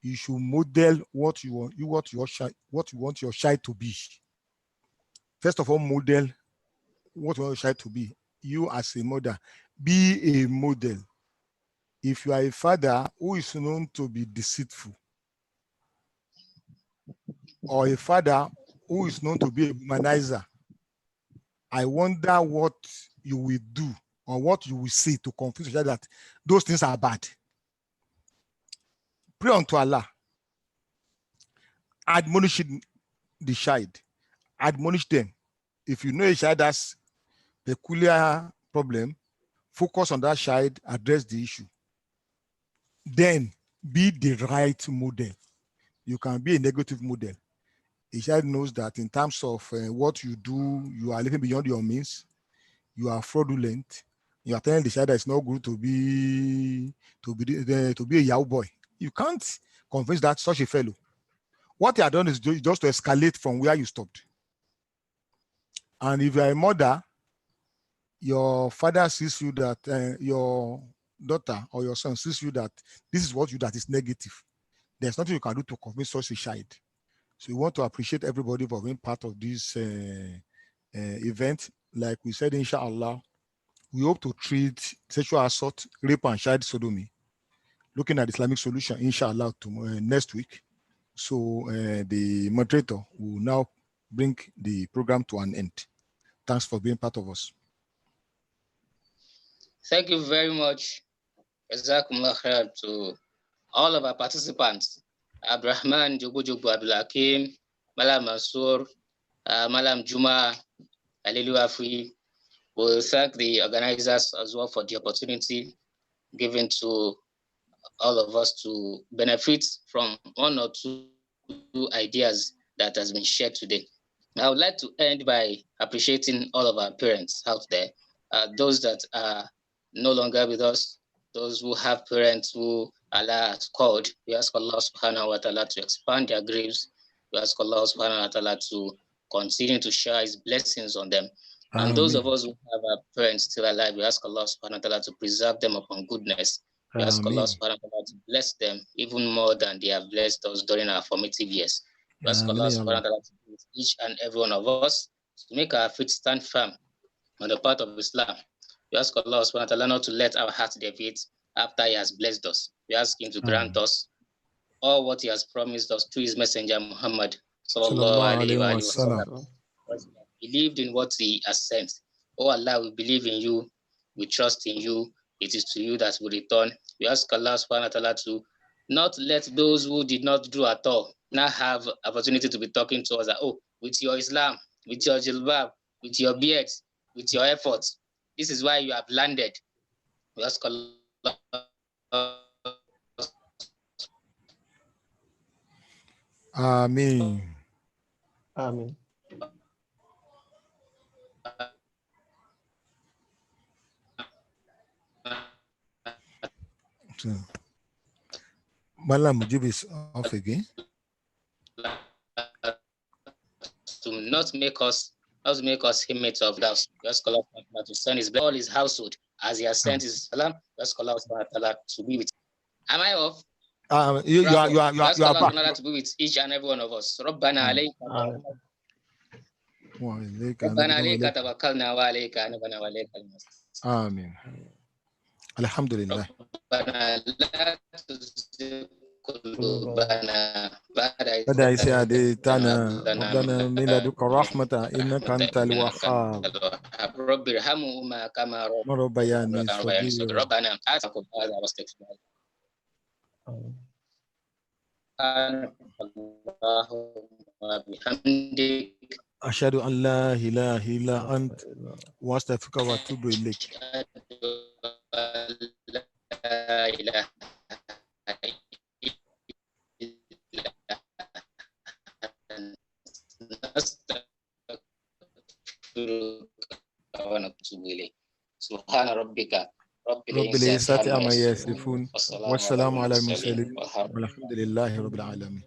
you should model what you want your child to be. First of all, model what you want your child to be. You as a mother, be a model. If you are a father who is known to be deceitful, or a father who is known to be a womanizer, I wonder what you will do or what you will say to confuse your child that those things are bad. Pray unto Allah. Admonish the child. Admonish them. If you know a child has peculiar problem, focus on that child, address the issue. Then be the right model. You can be a negative model. A child knows that in terms of what you do, you are living beyond your means, you are fraudulent, you are telling the child that it's not good to be a Yahoo boy. You can't convince that such a fellow. What you have done is just to escalate from where you stopped. And if you are a mother, your father sees you that your daughter or your son sees you that this is what you that is negative, there's nothing you can do to convince such a child. So we want to appreciate everybody for being part of this event. Like we said, inshallah, we hope to treat sexual assault, rape, and child sodomy, looking at Islamic solution, inshallah, next week. So the moderator will now bring the program to an end. Thanks for being part of us. Thank you very much, Jazakumullah khair, to all of our participants. Abdurrahman, Jogo Abdul Hakim, Malam Mansour, Malam Juma, Alilu Afri. We'll thank the organizers as well for the opportunity given to all of us to benefit from one or two ideas that has been shared today. I would like to end by appreciating all of our parents out there, those that are no longer with us, those who have parents who Allah has called. We ask Allah subhanahu wa ta'ala to expand their graves. We ask Allah subhanahu wa ta'ala to continue to share his blessings on them. And those of us who have our parents still alive, we ask Allah subhanahu wa ta'ala to preserve them upon goodness. We ask Allah subhanahu wa ta'ala to bless them even more than they have blessed us during our formative years. We ask Allah subhanahu wa ta'ala to bless each and every one of us to make our feet stand firm on the path of Islam. We ask Allah subhanahu wa ta'ala not to let our hearts deviate after he has blessed us. We ask him to grant us all what he has promised us through his messenger Muhammad sallallahu alaihi wasallam. Believed in what he has sent. Oh Allah, we believe in you, we trust in you. It is to you that we return. We ask Allah subhanahu wa ta'ala to not let those who did not do at all now have opportunity to be talking to us that, oh, with your Islam, with your jilbab, with your beard, with your efforts, this is why you have landed. We ask Allah. Amen. Amen. So, Malam Mujib is off again. To not make us inmates of the house. We ask Allah to send his all his household as he has sent his salam. We ask Allah to be with. Am I off? You are back. To be with each and every one of us. ربنا عليك توكلنا وعليك أنبنا وعليك المصير. آمين. الحمد لله. ربنا لا تزغ قلوبنا بعد إذ هديتنا وهب لنا من لدنك رحمة إنك أنت الوهاب. رب ارحمهما كما ربياني صغيرا. ربنا آتنا هذا واستغفر اللهم وبحمدك أشهد أن لا إله إلا أنت وأستغفرك وأتوب إليك. لا إله ونتوب إليه. سبحان ربك رب العزة عما يصفون والسلام على المرسلين والحمد لله رب العالمين.